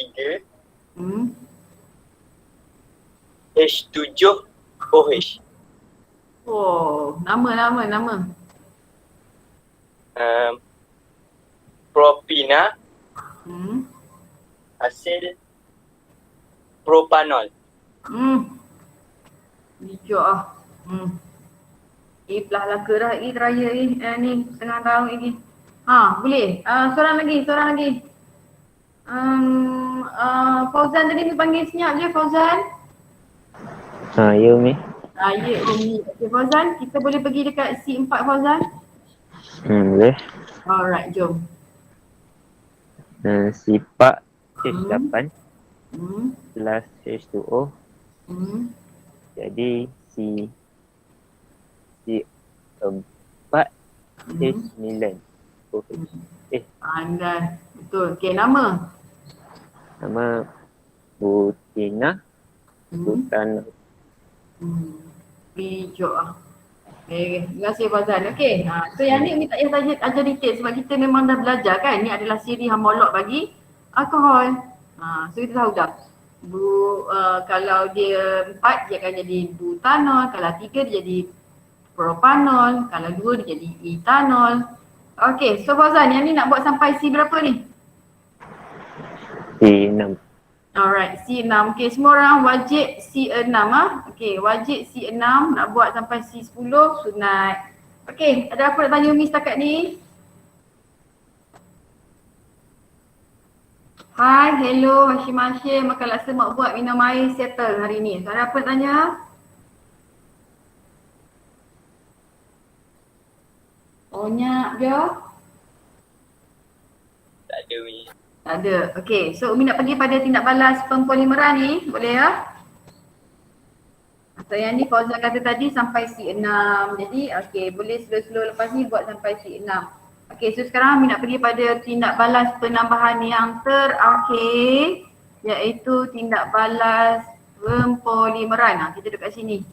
H7OH. Oh, nama. Propina hasil propanol. Bijak ah. Belah laka dah raya ni tengah tahun ini. Boleh. Seorang lagi. Fauzan tadi mi panggil senyap je Fauzan. Ya Umi. Ya Umi. Okay Fauzan, kita boleh pergi dekat C4 Fauzan? Boleh. Alright, jom. Sifat H8 plus H2O. Jadi C4 H9 OH. Andai. Betul. Okay, nama? Nama Butina Sultan. Bijak ah. Okay, terima kasih Fauzan. Okay, so yang ni Umi tak payah ajar detail sebab kita memang dah belajar kan. Ni adalah siri homolog bagi alkohol. So kita tahu dah. Kalau dia 4 dia akan jadi butanol, kalau 3 dia jadi propanol, kalau 2 dia jadi etanol. Okay, so Fauzan yang ni nak buat sampai C berapa ni? C6. Alright, C6. Okay, semua orang wajib C6 Okay, wajib C6 nak buat sampai C10 sunat. Okay, ada apa nak tanya Umi setakat ni? Hai, hello Hashim. Makan laksa mak buat, minum air, settle hari ni. So, ada apa nak tanya? Onyak je? Tak ada Umi. Tak ada. Okay, so Umi nak pergi pada tindak balas pempolimeran ni, boleh ya? So yang ni Fauzan kata tadi sampai C6. Jadi okay, boleh slow-slow lepas ni buat sampai C6. Okay, so sekarang Umi nak pergi pada tindak balas penambahan yang terakhir, iaitu tindak balas pempolimeran. Kita dekat sini,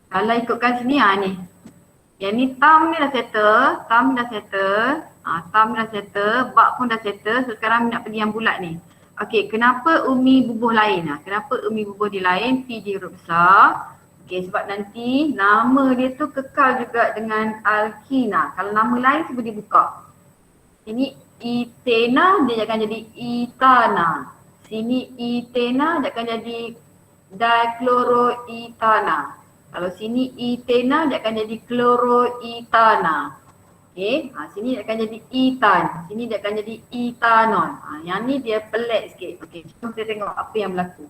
kalau ikutkan sini ni. Yang ni tam ni dah settle, bak pun dah settle. So sekarang Umi nak pergi yang bulat ni. Okay, kenapa Umi bubuh lain? Kenapa Umi bubuh di lain? P di huruf besar. Okay, sebab nanti nama dia tu kekal juga dengan alkina. Kalau nama lain tu boleh buka. Sini etena dia akan jadi etana. Sini etena dia akan jadi dichloroetana. Kalau sini etena dia akan jadi chloroetana. Okay, sini dia akan jadi etan. Sini dia akan jadi etanol. Yang ni dia pelik sikit. Okay, jom kita tengok apa yang berlaku.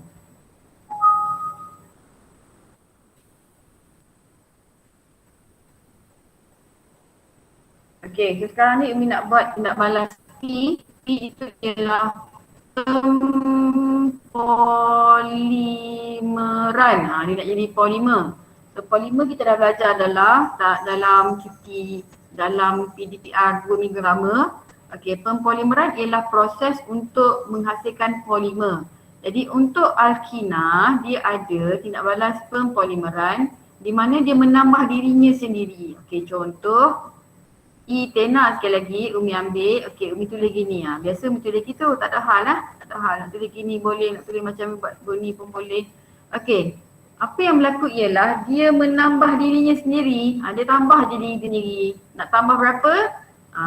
Okay, so sekarang ni Umi nak buat tindak balas P. P itu ialah polimeran. Dia nak jadi polimer. So polimer kita dah belajar dalam QT, dalam PDPR 2 minggu lama. Okay, pempolimeran ialah proses untuk menghasilkan polimer. Jadi untuk alkina, dia ada tindak balas pempolimeran di mana dia menambah dirinya sendiri. Okay, contoh etena sekali lagi Umi ambil. Okay, Umi tulis gini. Biasa Umi tulis gitu, tak ada hal tak ada hal. Nak tulis gini boleh, nak tulis macam buat bunyi pun boleh. Okay, apa yang berlaku ialah dia menambah dirinya sendiri. Dia tambah diri sendiri. Nak tambah berapa?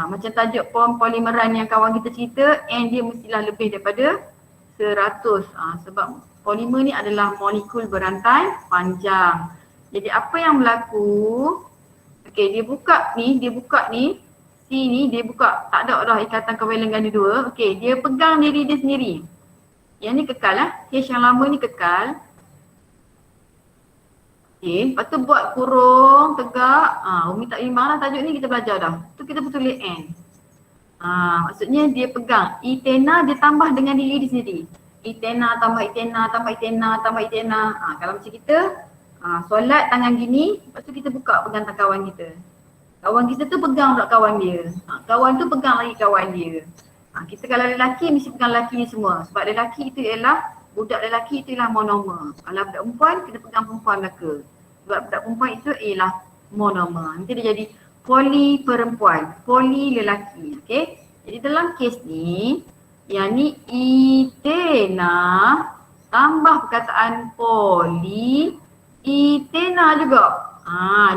Macam tajuk polimeran yang kawan kita cerita, N dia mestilah lebih daripada 100. Sebab polimer ni adalah molekul berantai panjang. Jadi apa yang berlaku? Okay, dia buka ni, C ni dia buka, tak ada dah ikatan covalent ganda 2. Okay, dia pegang diri dia sendiri. Yang ni kekal H yang lama ni kekal. Okay, lepas tu buat kurung, tegak. Umi tak bimbang tajuk ni kita belajar dah. Tu kita tulis N. Maksudnya dia pegang. Etena dia tambah dengan diri dia sendiri. Etena tambah etena, tambah etena, tambah etena. Kalau macam kita, Solat tangan gini, lepas tu kita buka pegang tangan kawan kita. Kawan kita tu pegang pula kawan dia. Kawan tu pegang lagi kawan dia. Kita kalau lelaki mesti pegang lelaki ni semua. Sebab lelaki itu ialah, budak lelaki itu ialah monomer. Kalau budak perempuan, kita pegang perempuan belaka. Sebab budak perempuan itu ialah monomer. Nanti dia jadi poli perempuan, poli lelaki. Okay? Jadi dalam kes ni, yang ni itena tambah perkataan poli, itena juga.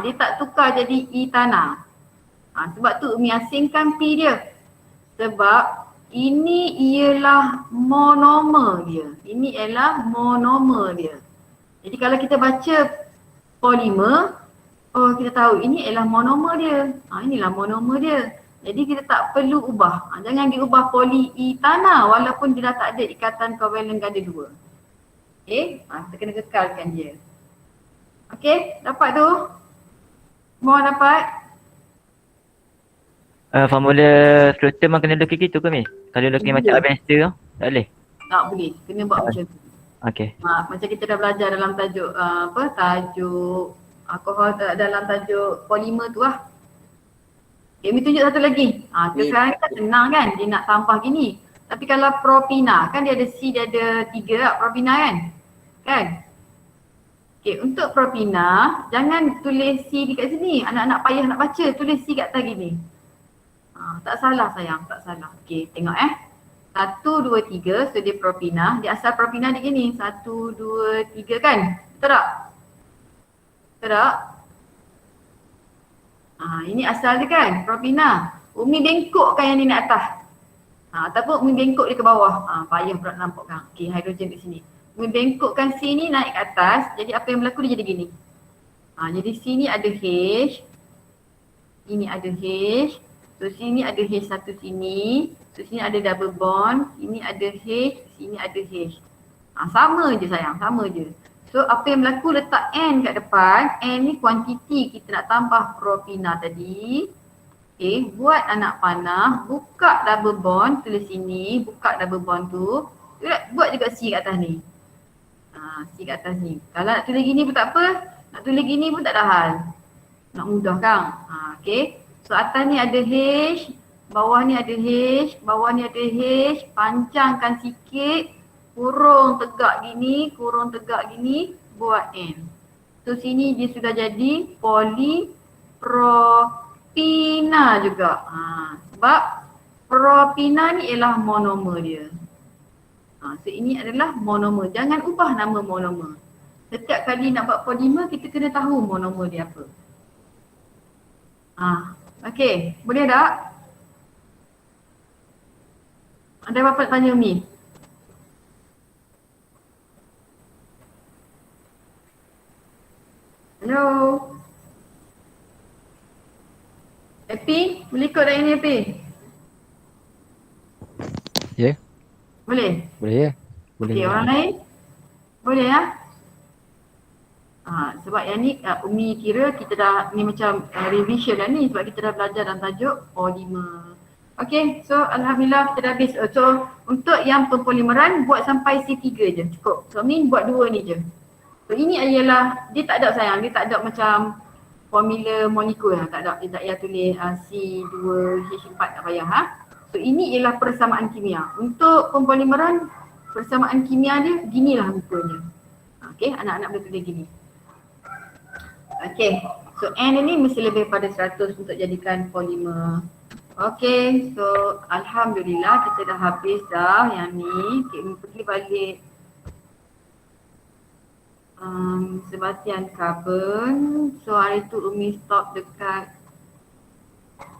Dia tak tukar jadi itana. Sebab tu Umi asingkan P dia. Sebab ini ialah monomer dia. Ini ialah monomer dia. Jadi kalau kita baca polimer, kita tahu ini ialah monomer dia. Inilah monomer dia. Jadi kita tak perlu ubah. Jangan diubah polietana walaupun dia dah tak ada ikatan kovalent ganda 2. Okay, kita kena kekalkan dia. Okay, dapat tu? Semua dapat? Formula flutter memang kena lukis gitu ke Mi? Kalau lukis macam Avesta tu, tak boleh? Tak boleh, kena buat macam tu. Okay. Macam kita dah belajar dalam tajuk tajuk alkohol dalam tajuk polimer tu lah. Okay, Mi tunjuk satu lagi. Sekarang kan senang kan, dia nak tambah gini. Tapi kalau propina, kan dia ada C, dia ada 3 lah propina kan? Kan? Okay, untuk propina, jangan tulis C dekat sini. Anak-anak payah nak baca, tulis C kat atas gini. Tak salah sayang, tak salah. Okay, tengok 1, 2, 3, so dia propina. Dia asal propina dia gini, 1, 2, 3 kan? Betul tak? Betul tak? Ini asal dia kan, propina. Umi bengkokkan yang ni naik atas. Ataupun Umi bengkok dia ke bawah. Payah pula nampak kan. Okay, hidrogen kat sini. Umi bengkokkan C ni naik ke atas, jadi apa yang berlaku dia jadi gini. Jadi C ni ada H. Ini ada H. So sini ada H satu sini. So sini ada double bond. Ini ada H, sini ada H. Sama je sayang, sama je. So apa yang berlaku, letak N kat depan. N ni kuantiti kita nak tambah propina tadi. Okay, buat anak panah, buka double bond, tulis sini, buka double bond tu. Buat juga C kat atas ni. C kat atas ni. Kalau nak tulis gini pun tak apa, nak tulis gini pun tak ada hal. Nak mudah kan? Okay. So atas ni ada H, bawah ni ada H, bawah ni ada H, panjangkan sikit, kurung tegak gini, buat N. So sini dia sudah jadi polipropina juga. Sebab propina ni ialah monomer dia. So ini adalah monomer. Jangan ubah nama monomer. Setiap kali nak buat polimer, kita kena tahu monomer dia apa. Okey, boleh tak? Ada apa-apa tanya Umi? Hello? Happy? Boleh ikut dah ini Happy? Ya. Boleh? Boleh ya? Boleh. Okey, orang lain? Boleh ya? Sebab yang ni Umi kira kita dah ni macam revision dah ni sebab kita dah belajar dalam tajuk polimer. Okay, so alhamdulillah kita dah habis. So untuk yang pempolimeran buat sampai C3 je cukup. So Min buat 2 ni je. So ini ialah, dia tak ada sayang, dia tak ada macam formula molekul tak ada. Dia tak payah tulis C2H4 tak payah So ini ialah persamaan kimia. Untuk pempolimeran persamaan kimia dia ginilah rupanya. Okay, anak-anak boleh tulis gini. Okay, so N ini mesti lebih pada 100 untuk jadikan polimer. Okay, so alhamdulillah kita dah habis dah yang ni. Okay, Umi pergi balik sebatian karbon. So hari tu Umi stop dekat,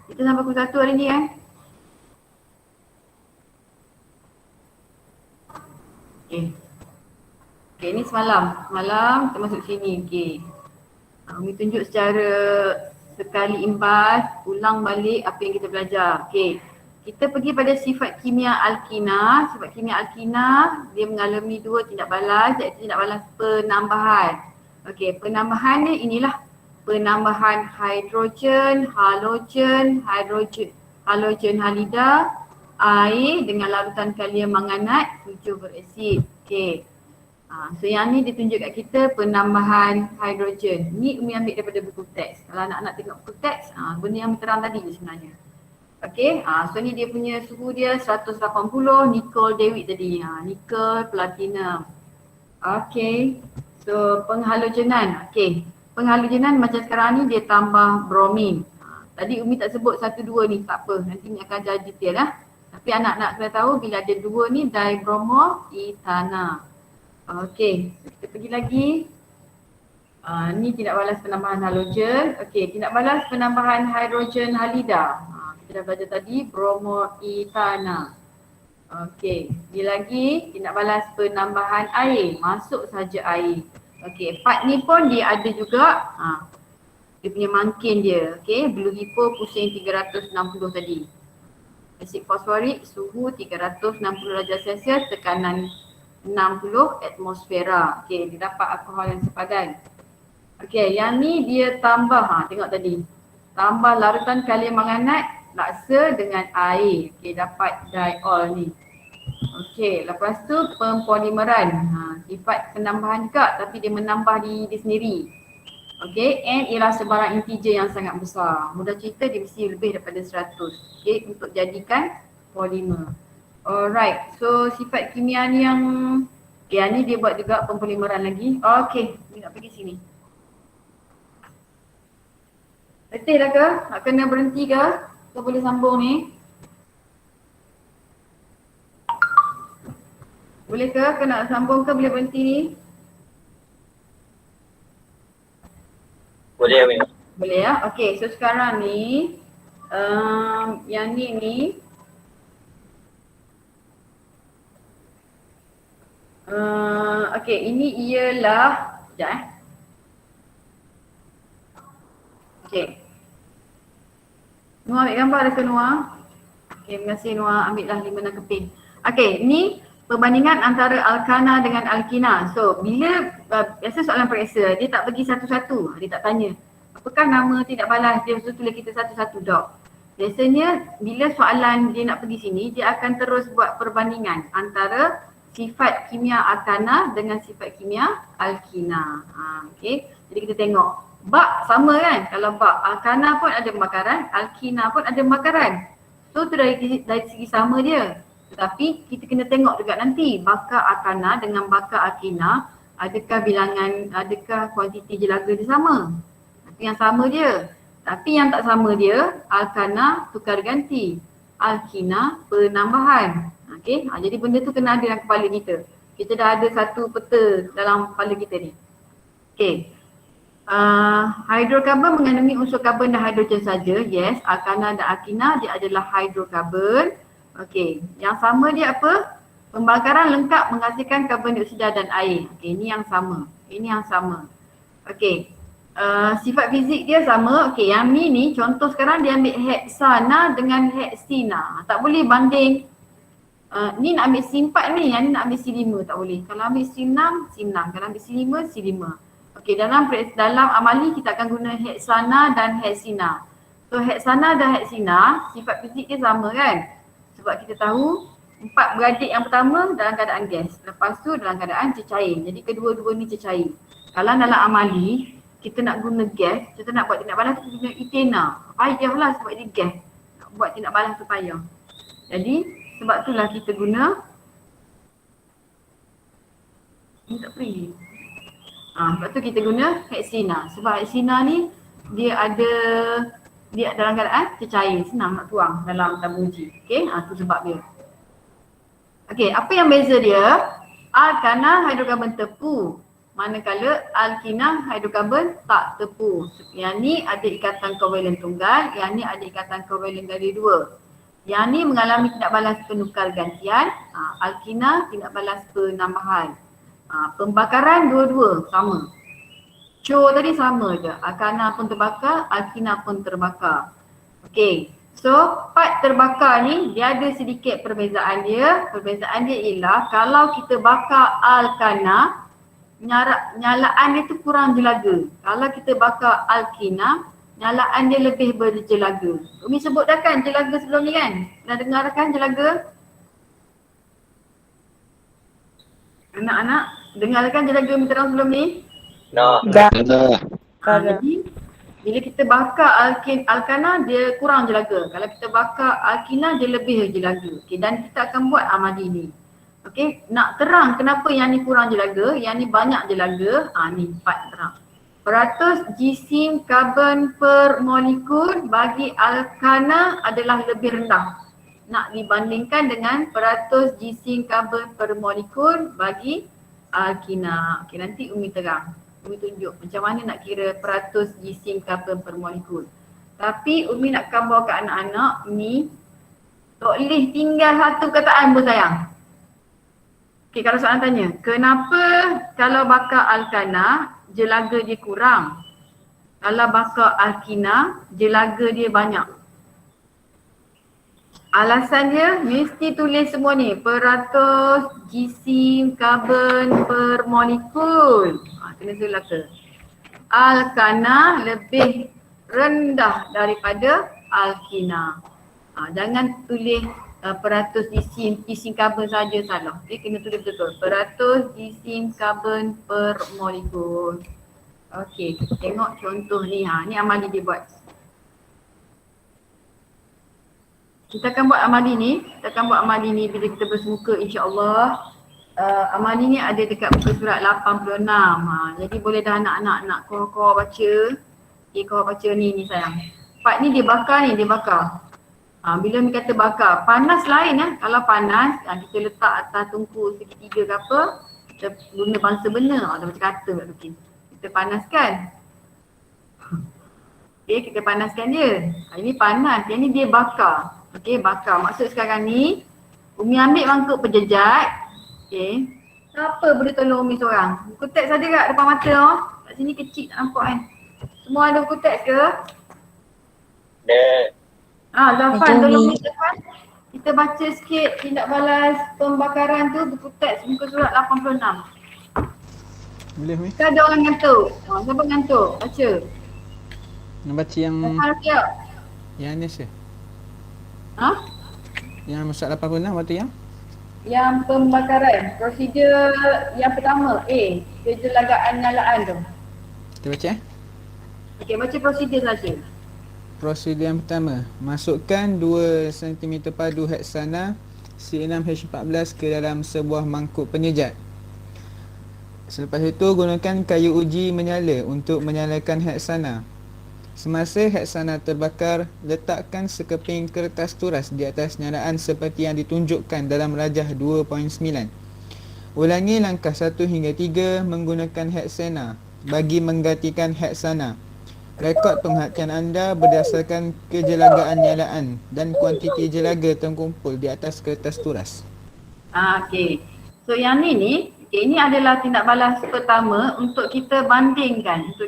kita sampai pukul 1 hari ni Okay, ni semalam kita masuk sini. Okay, Umi tunjuk secara sekali imbas, ulang balik apa yang kita belajar. Okay, kita pergi pada sifat kimia alkina. Sifat kimia alkina dia mengalami 2 tindak balas, iaitu tindak balas penambahan. Okay, penambahan dia inilah penambahan hidrogen, halogen halida, air dengan larutan kalium manganat 7 berasid. Okay, So yang ni ditunjuk kat kita penambahan hidrogen. Ni Umi ambil daripada buku teks. Kalau anak-anak tengok buku teks, benda yang terang tadi je sebenarnya. Okay, so ni dia punya suhu dia 180, nikel dewit tadi. Nikel, platinum. Okay, so penghalogenan. Okay, penghalogenan macam sekarang ni dia tambah bromin. Tadi Umi tak sebut 1, 2 ni, tak apa. Nanti ni akan ajar detail lah. Tapi anak-anak kena tahu bila ada 2 ni dibromoethana. Okey, kita pergi lagi. Ni tindak balas penambahan halogen. Okey, tindak balas penambahan hidrogen halida. Kita dah belajar tadi bromoethana. Okey, ni lagi tindak balas penambahan air. Masuk saja air. Okey, part ni pun dia ada juga. Dia punya mangkin dia. Okey, blue hippo pusing 360 tadi. Asid fosforik suhu 360 darjah Celsius, tekanan 60 atmosfera. Okey, dia dapat alkohol yang sepadan. Okey, yang ni dia tambah, tengok tadi. Tambah larutan kalium manganat laksa dengan air. Okey, dapat diol ni. Okey, lepas tu pempolimeran. Sifat penambahan juga tapi dia menambah dia sendiri. Okey, N ialah sebarang integer yang sangat besar. Mudah cerita dia mesti lebih daripada 100. Okey, untuk jadikan polimer. Alright, so sifat kimia ni yang yang ni dia buat juga pempolimeran lagi. Okey, dia nak pergi sini. Letih dah ke? Nak kena berhenti ke? Kita boleh sambung ni. Boleh ke? Kena sambung ke? Boleh berhenti ni? Boleh Umi. Boleh ya? Okey, so sekarang ni yang ni okey, ini ialah sekejap okey. Noah ambil gambar dah ke Noah? Okey, terima kasih Noah, ambil dah 5 keping. Okey, ni perbandingan antara alkana dengan alkina. So, bila biasa soalan periksa, dia tak pergi satu-satu. Dia tak tanya, apakah nama tindak balas? Dia tulis kita satu-satu dok. Biasanya bila soalan dia nak pergi sini, dia akan terus buat perbandingan antara sifat kimia alkana dengan sifat kimia alkina. Okey. Jadi kita tengok. Bak sama kan? Kalau bak alkana pun ada pembakaran, alkina pun ada pembakaran. So tu dari segi sama dia. Tetapi kita kena tengok juga nanti bakar alkana dengan bakar alkina, adakah kuantiti jelaga dia sama? Tapi yang sama dia. Tapi yang tak sama dia, alkana tukar ganti, alkina penambahan. Okey, jadi benda tu kena ada dalam kepala kita. Kita dah ada satu peta dalam kepala kita ni. Okey. Hidrokarbon mengandungi unsur karbon dan hidrogen saja. Yes, alkana dan alkina dia adalah hidrokarbon. Okey, yang sama dia apa? Pembakaran lengkap menghasilkan karbon dioksida dan air. Okey, ini yang sama. Ini yang sama. Okey. Sifat fizik dia sama. Okey, yang ni contoh sekarang dia ambil heksana dengan heksina. Tak boleh banding. Ni nak ambil C4 ni, yang ni nak ambil C5, tak boleh. Kalau ambil C6, C6. Kalau ambil C5, C5. Okey, dalam amali kita akan guna heksana dan heksina. So heksana dan heksina, sifat fizik dia sama kan? Sebab kita tahu 4 beradik yang pertama dalam keadaan gas. Lepas tu dalam keadaan cecair. Jadi kedua-dua ni cecair. Kalau dalam amali, kita nak guna gas, kita nak buat tindak balas tu guna etena. Payahlah sebab dia gas. Nak buat tindak balas tu payah. Jadi sebab itulah kita guna ni tak pergi. Sebab tu kita guna heksina. Sebab heksina ni dia dalam keadaan cecair, senang nak tuang dalam tabung uji. Okey, tu sebab dia. Okey, apa yang beza dia? Alkana hidrokarbon tepu, manakala alkina hidrokarbon tak tepu. Yang ni ada ikatan kovalen tunggal, yang ni ada ikatan kovalen dari 2. Yang ni mengalami tindak balas penukar gantian, alkina tindak balas penambahan. Pembakaran dua-dua sama. Co tadi sama je, alkana pun terbakar, alkina pun terbakar. Okey, so part terbakar ni dia ada sedikit perbezaan dia. Perbezaan dia ialah kalau kita bakar alkana, nyalaan dia tu kurang jelaga. Kalau kita bakar alkina, nyalaan dia lebih berjelaga. Umi sebut dah kan jelaga sebelum ni kan? Dah dengar kan jelaga? Anak-anak? Dengarkan jelaga umi terang sebelum ni? Nah. Dah. Jadi bila kita bakar alkana dia kurang jelaga. Kalau kita bakar alkina dia lebih jelaga. Okey, dan kita akan buat amadi ni. Okey, nak terang kenapa yang ni kurang jelaga, yang ni banyak jelaga. Ni 4 terang. Peratus jisim karbon per molekul bagi alkana adalah lebih rendah. Nak dibandingkan dengan peratus jisim karbon per molekul bagi alkina. Okey, nanti Umi terang. Umi tunjuk macam mana nak kira peratus jisim karbon per molekul. Tapi Umi nak bawa ke anak-anak ni tak boleh tinggal satu kataan pun sayang. Okey, kalau soalan tanya, kenapa kalau bakar alkana jelaga dia kurang? Kalau bakar alkina jelaga dia banyak. Alasan dia mesti tulis semua ni, peratus jisim karbon per molekul. Kena selaka. Alkana lebih rendah daripada alkina. Jangan tulis peratus jisim karbon saja salah. Okay, kena tulis betul. Peratus jisim karbon per molekul. Okey, kita tengok contoh ni. Ni amali dia buat. Kita akan buat amali ni. Bila kita bersemuka insya-Allah. Amali ni ada dekat muka surat 86. Jadi boleh dah anak-anak nak kor baca. Okay, kor baca ni sayang. Part ni dia bakar. Bila Umi kata bakar, panas lain Kalau panas, kita letak atas tungku segitiga ke apa, kita guna bangsa benar. Ada macam kata kat Lukin. Kita panaskan. Okay, kita panaskan dia. Ini panas, yang ni dia bakar. Okay, bakar. Maksud sekarang ni, Umi ambil mangkuk penjejat. Okay. Siapa boleh tolong Umi seorang? Buku teks ada kat depan mata Kat sini kecil tak nampak kan? Semua ada buku teks ke? Ada. Zafan tolong Umi Zafan. Kita baca sikit tindak balas pembakaran tu buku teks muka surat 86. Boleh Umi? Kan ada orang ngantuk. Siapa ngantuk? Baca. Nak baca yang Zafan ni je. Yang surat 86 waktu yang pembakaran, prosedur yang pertama A, kejelagaan nyalaan tu. Kita baca Okey, baca prosedur saja. Prosedur yang pertama, masukkan 2 cm padu heksana C6H14 ke dalam sebuah mangkuk penyejat. Selepas itu gunakan kayu uji menyala untuk menyalakan heksana. Semasa heksana terbakar, letakkan sekeping kertas turas di atas nyalaan seperti yang ditunjukkan dalam rajah 2.9. Ulangi langkah 1 hingga 3 menggunakan heksana bagi menggantikan heksana. Rekod pemerhatian anda berdasarkan kejelagaan nyalaan dan kuantiti jelaga terkumpul di atas kertas turas. Okey. So yang ni ini adalah tindak balas pertama untuk kita bandingkan.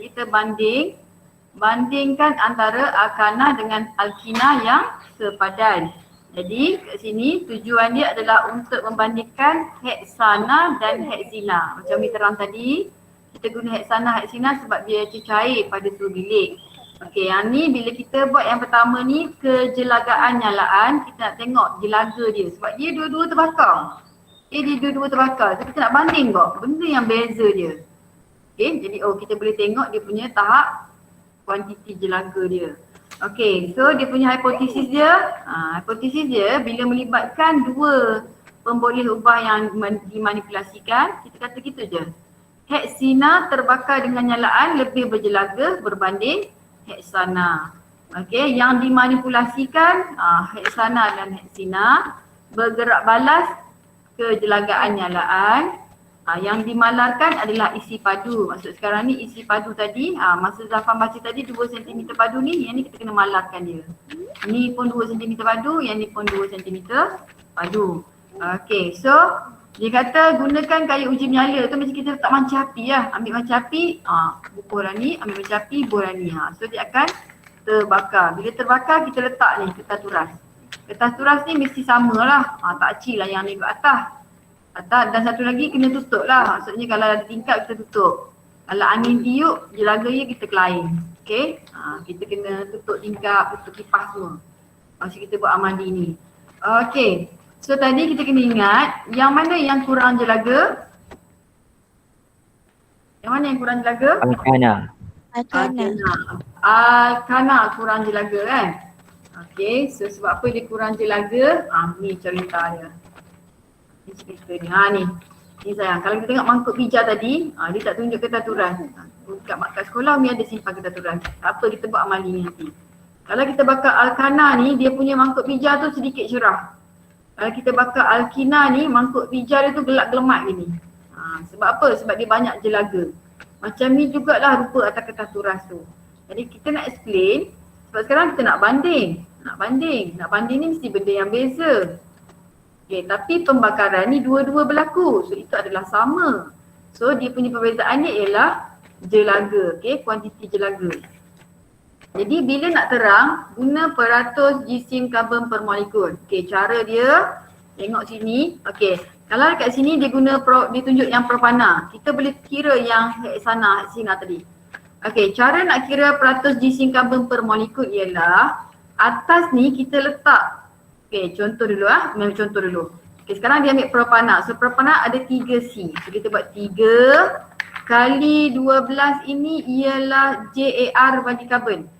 Bandingkan antara alkana dengan alkina yang sepadan. Jadi kat sini tujuan dia adalah untuk membandingkan heksana dan heksina. Macam ni terang tadi, kita guna heksina sebab dia cair pada suhu bilik. Okey, yang ni bila kita buat yang pertama ni kejelagaan nyalaan, kita nak tengok jelaga dia sebab dia dua-dua terbakar. Dia dua-dua terbakar. So kita nak banding kok benda yang beza dia. Okey, jadi kita boleh tengok dia punya tahap kuantiti jelaga dia. Okey, so dia punya hipotesis dia, bila melibatkan 2 pemboleh ubah yang dimanipulasikan, kita kata gitu je. Heksina terbakar dengan nyalaan lebih berjelaga berbanding heksana. Okey, yang dimanipulasikan heksana dan heksina bergerak balas kejelagaan nyalaan. Yang dimalarkan adalah isi padu. Maksud sekarang ni isi padu tadi, masa Zafan baca tadi 2 cm padu ni, yang ni kita kena malarkan dia. Ni pun 2 cm padu, yang ni pun 2 cm padu. Okey, so dia kata gunakan kayu uji menyala tu macam kita letak manca api lah. Ambil manca api, borang ni, ambil manca api, borang ni. So dia akan terbakar. Bila terbakar kita letak ni kertas turas. Kertas turas ni mesti sama lah, tak kecil lah yang ni kat atas. Dan satu lagi kena tutup lah. Maksudnya kalau ada tingkap kita tutup. Kalau angin tiup, jelaga dia kita kelain. Okay. Kita kena tutup tingkap, tutup kipas semua. Maksud kita buat amali ni. Okay. So tadi kita kena ingat yang mana yang kurang jelaga. Yang mana yang kurang jelaga? Alkana. Alkana kurang jelaga kan? Okey, so sebab apa dia kurang jelaga? Ni cerita dia. Ni cerita dia. Ni. Ni sayang, kalau kita tengok mangkuk pijar tadi, dia tak tunjuk ketaturan. Kat sekolah Umi ada simpan ketaturan. Tak apa, kita buat amali ni nanti. Kalau kita bakar Alkana ni, dia punya mangkuk pijar tu sedikit cerah. Kalau kita bakar Alkina ni, mangkuk pijar dia tu gelap-gelemat gini. Sebab apa? Sebab dia banyak jelaga. Macam ni jugalah rupa atas kertas turas tu. Jadi kita nak explain, sebab sekarang kita nak banding. Nak banding ni mesti benda yang beza. Okay, tapi pembakaran ni dua-dua berlaku. So itu adalah sama. So dia punya perbezaannya ialah jelaga. Okay, kuantiti jelaga. Jadi bila nak terang, guna peratus jisim karbon per molekul. Okay, cara dia, tengok sini. Okay, kalau dekat sini dia guna, dia tunjuk yang propana. Kita boleh kira yang heksana tadi. Okay, cara nak kira peratus jisim karbon per molekul ialah atas ni kita letak. Okay, contoh dulu ambil contoh dulu. Okay, sekarang dia ambil propana. So propana ada 3C. So kita buat 3 kali 12 ini ialah JAR bagi karbon.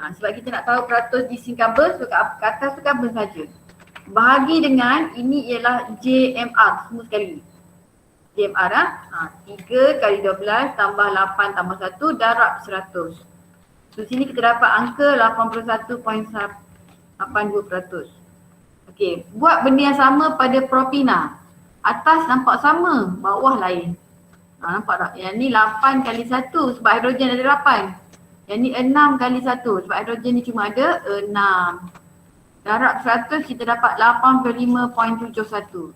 Sebab kita nak tahu peratus jisim karbon, so kat atas tu karbon saja. Bahagi dengan ini ialah JMR semua sekali. JMR 3 kali 12 tambah 8 tambah 1 darab 100. So sini kita dapat angka 81.82%. Okey, buat benda yang sama pada propina. Atas nampak sama, bawah lain. Nampak tak? Yang ni 8 kali 1 sebab hidrogen ada 8. Yang ni 6 kali 1 sebab hidrogen ni cuma ada 6. Darab 100 kita dapat 85.71.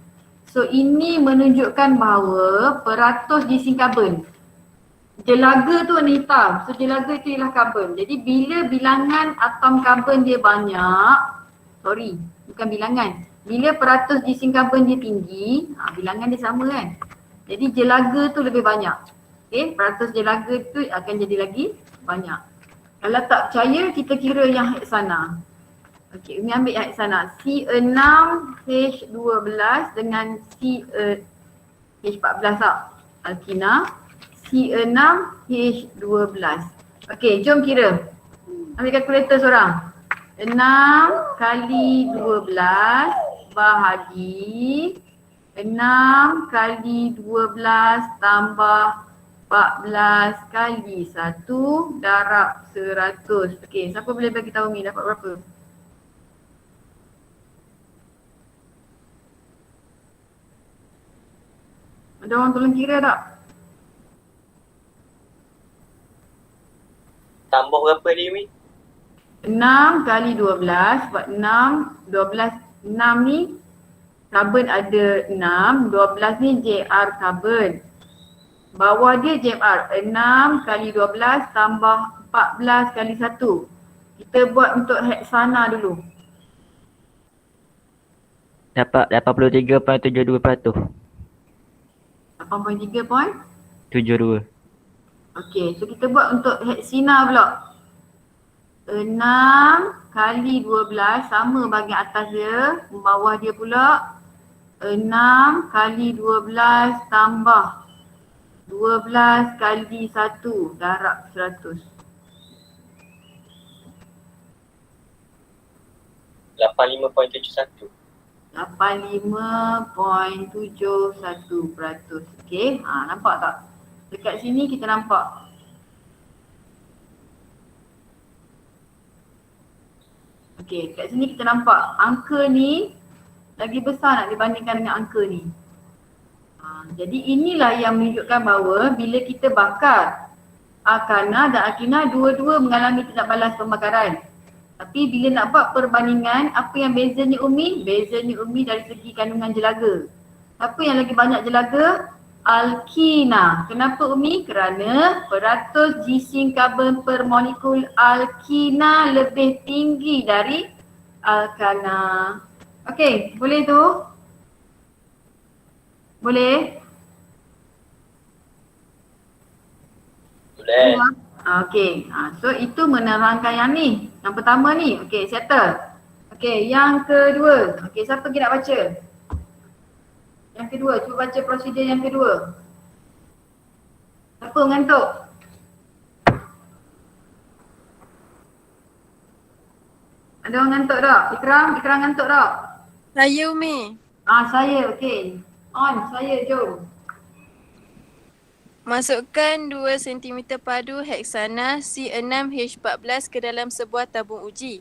So ini menunjukkan bahawa peratus jisim karbon. Jelaga tu warna hitam. So jelaga itu ialah karbon. Jadi bila bilangan atom karbon dia banyak, bukan bilangan. Bila peratus jisim karbon dia tinggi, bilangan dia sama kan. Jadi jelaga tu lebih banyak. Okay, peratus jelaga tu akan jadi lagi banyak. Kalau tak percaya, kita kira yang heksana. Okey, Umi ambil yang heksana. C6H12 dengan H14 tak? Alkina. C6H12. Okey, jom kira. Ambil kalkulator seorang. 6 kali 12 bahagi 6 kali 12 tambah 14 kali 1 darab 100. Okey, siapa boleh bagi tahu Umi dapat berapa? Ada orang tolong kira tak? Tambah berapa ni Umi? 6 kali 12 sebab 6 ni karbon ada 6, 12 ni JR karbon. Bawah dia JMR 6 kali 12 tambah 14 kali 1. Kita buat untuk heksana dulu. Dapat 83.72%. 8.3.72. 72. Okey, so kita buat untuk heksina pula. 6 kali 12 sama bahagian atas dia, bawah dia pula 6 kali 12 tambah 12 kali 1 darab 100. 85.71. 85.71%. Okey, nampak tak? Dekat sini kita nampak. Okey, kat sini kita nampak angka ni lagi besar nak dibandingkan dengan angka ni. Jadi inilah yang menunjukkan bahawa bila kita bakar Alkana dan Alkina dua-dua mengalami tidak balas pembakaran. Tapi bila nak buat perbandingan, apa yang bezanya Umi? Bezanya Umi dari segi kandungan jelaga. Apa yang lagi banyak jelaga? Alkina. Kenapa Umi? Kerana peratus jisim karbon per molekul Alkina lebih tinggi dari Alkana. Okey, boleh tu? Boleh? Boleh. Okey, so itu menerangkan yang ni. Yang pertama ni, okey, settle. Okey, yang kedua. Okey, siapa pergi nak baca? Yang kedua, cuba baca prosedur yang kedua. Siapa ngantuk? Ada orang ngantuk tak? Ikram ngantuk tak? Saya Umi. Saya, okey. On, saya, jom. Masukkan 2 cm padu heksana C6H14 ke dalam sebuah tabung uji.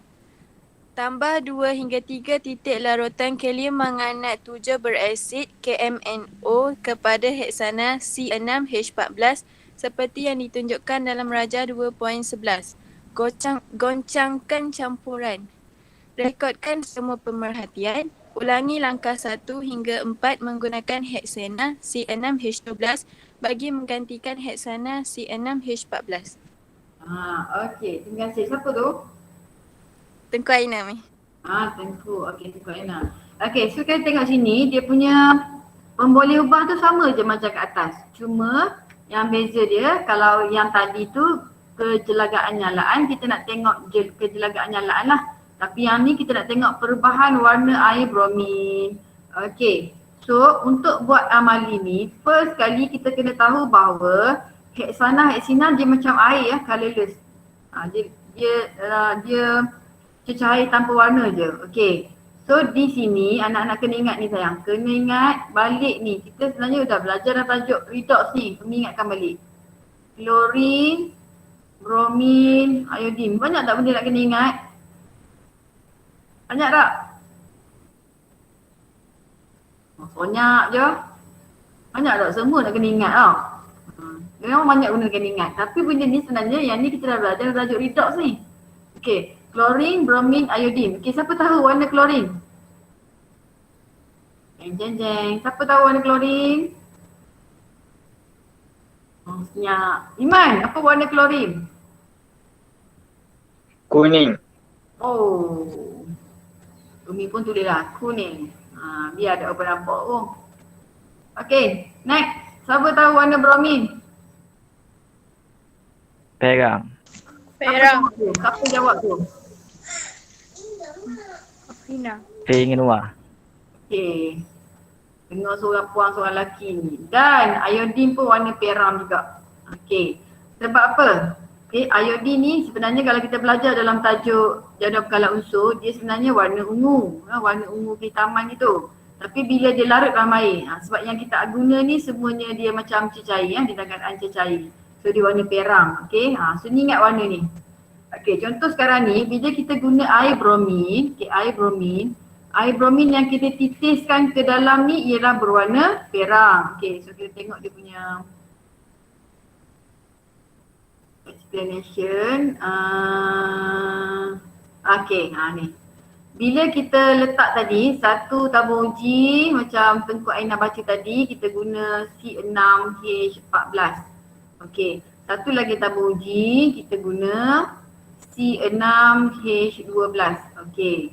Tambah 2 hingga 3 titik larutan kalium manganat 7 berasid KMNO kepada heksana C6H14 seperti yang ditunjukkan dalam raja 2.11. Goncangkan campuran. Rekodkan semua pemerhatian. Ulangi langkah 1 hingga 4 menggunakan heksana C6H12 bagi menggantikan heksana C6H14. Okey. Terima kasih. Siapa tu? Tengku Aina Mi. Tengku. Okey, Tengku Aina. Okey, so kita tengok sini dia punya pemboleh ubah tu sama je macam kat atas. Cuma yang beza dia kalau yang tadi tu kejelagaan nyalaan, kita nak tengok kejelagaan nyalaan lah. Tapi yang ni kita nak tengok perubahan warna air bromin. Okey. So untuk buat amali ni, first kali kita kena tahu bahawa heksana dia macam air ya, colourless. Dia cecair tanpa warna je. Okey. So di sini anak-anak kena ingat ni sayang. Kena ingat balik ni. Kita sebenarnya dah belajar dah tajuk redox ni. Kami ingatkan balik. Klorin, bromin, iodin. Banyak tak benda nak kena ingat? Banyak tak? Banyak je. Banyak tak? Semua nak kena ingat tau. Memang banyak benda kena ingat. Tapi benda ni sebenarnya yang ni kita dah belajar dah tajuk redox ni. Okey. Klorin, bromin, iodin. Okey, siapa tahu warna klorin? Jeng. Siapa tahu warna klorin? Senyap. Iman, apa warna klorin? Kuning. Oh. Umi pun tulislah kuning. Biar ada orang nampak pun. Okey, next. Siapa tahu warna bromin? Perang. Siapa jawab tu? Afrina. Ingin luar. Okey. Dengar seorang puan, seorang lelaki ni. Dan iodin pun warna peram juga. Okey. Sebab apa? Okey, iodin ni sebenarnya kalau kita belajar dalam tajuk jadual pengkalan unsur, dia sebenarnya warna ungu. Warna ungu kehitaman gitu. Tapi bila dia larut dalam air, sebab yang kita guna ni semuanya dia macam cecair, dia dalam keadaan cecair. So dia warna perang. Okey, so ni ingat warna ni. Okey, contoh sekarang ni bila kita guna air bromin, air bromin yang kita titiskan ke dalam ni ialah berwarna perang. Okey, so kita tengok dia punya explanation. Okey, ni. Bila kita letak tadi satu tabung uji macam Tengku Aina baca tadi, kita guna C6H14. Okey, satu lagi tabung uji kita guna C6H12. Okey.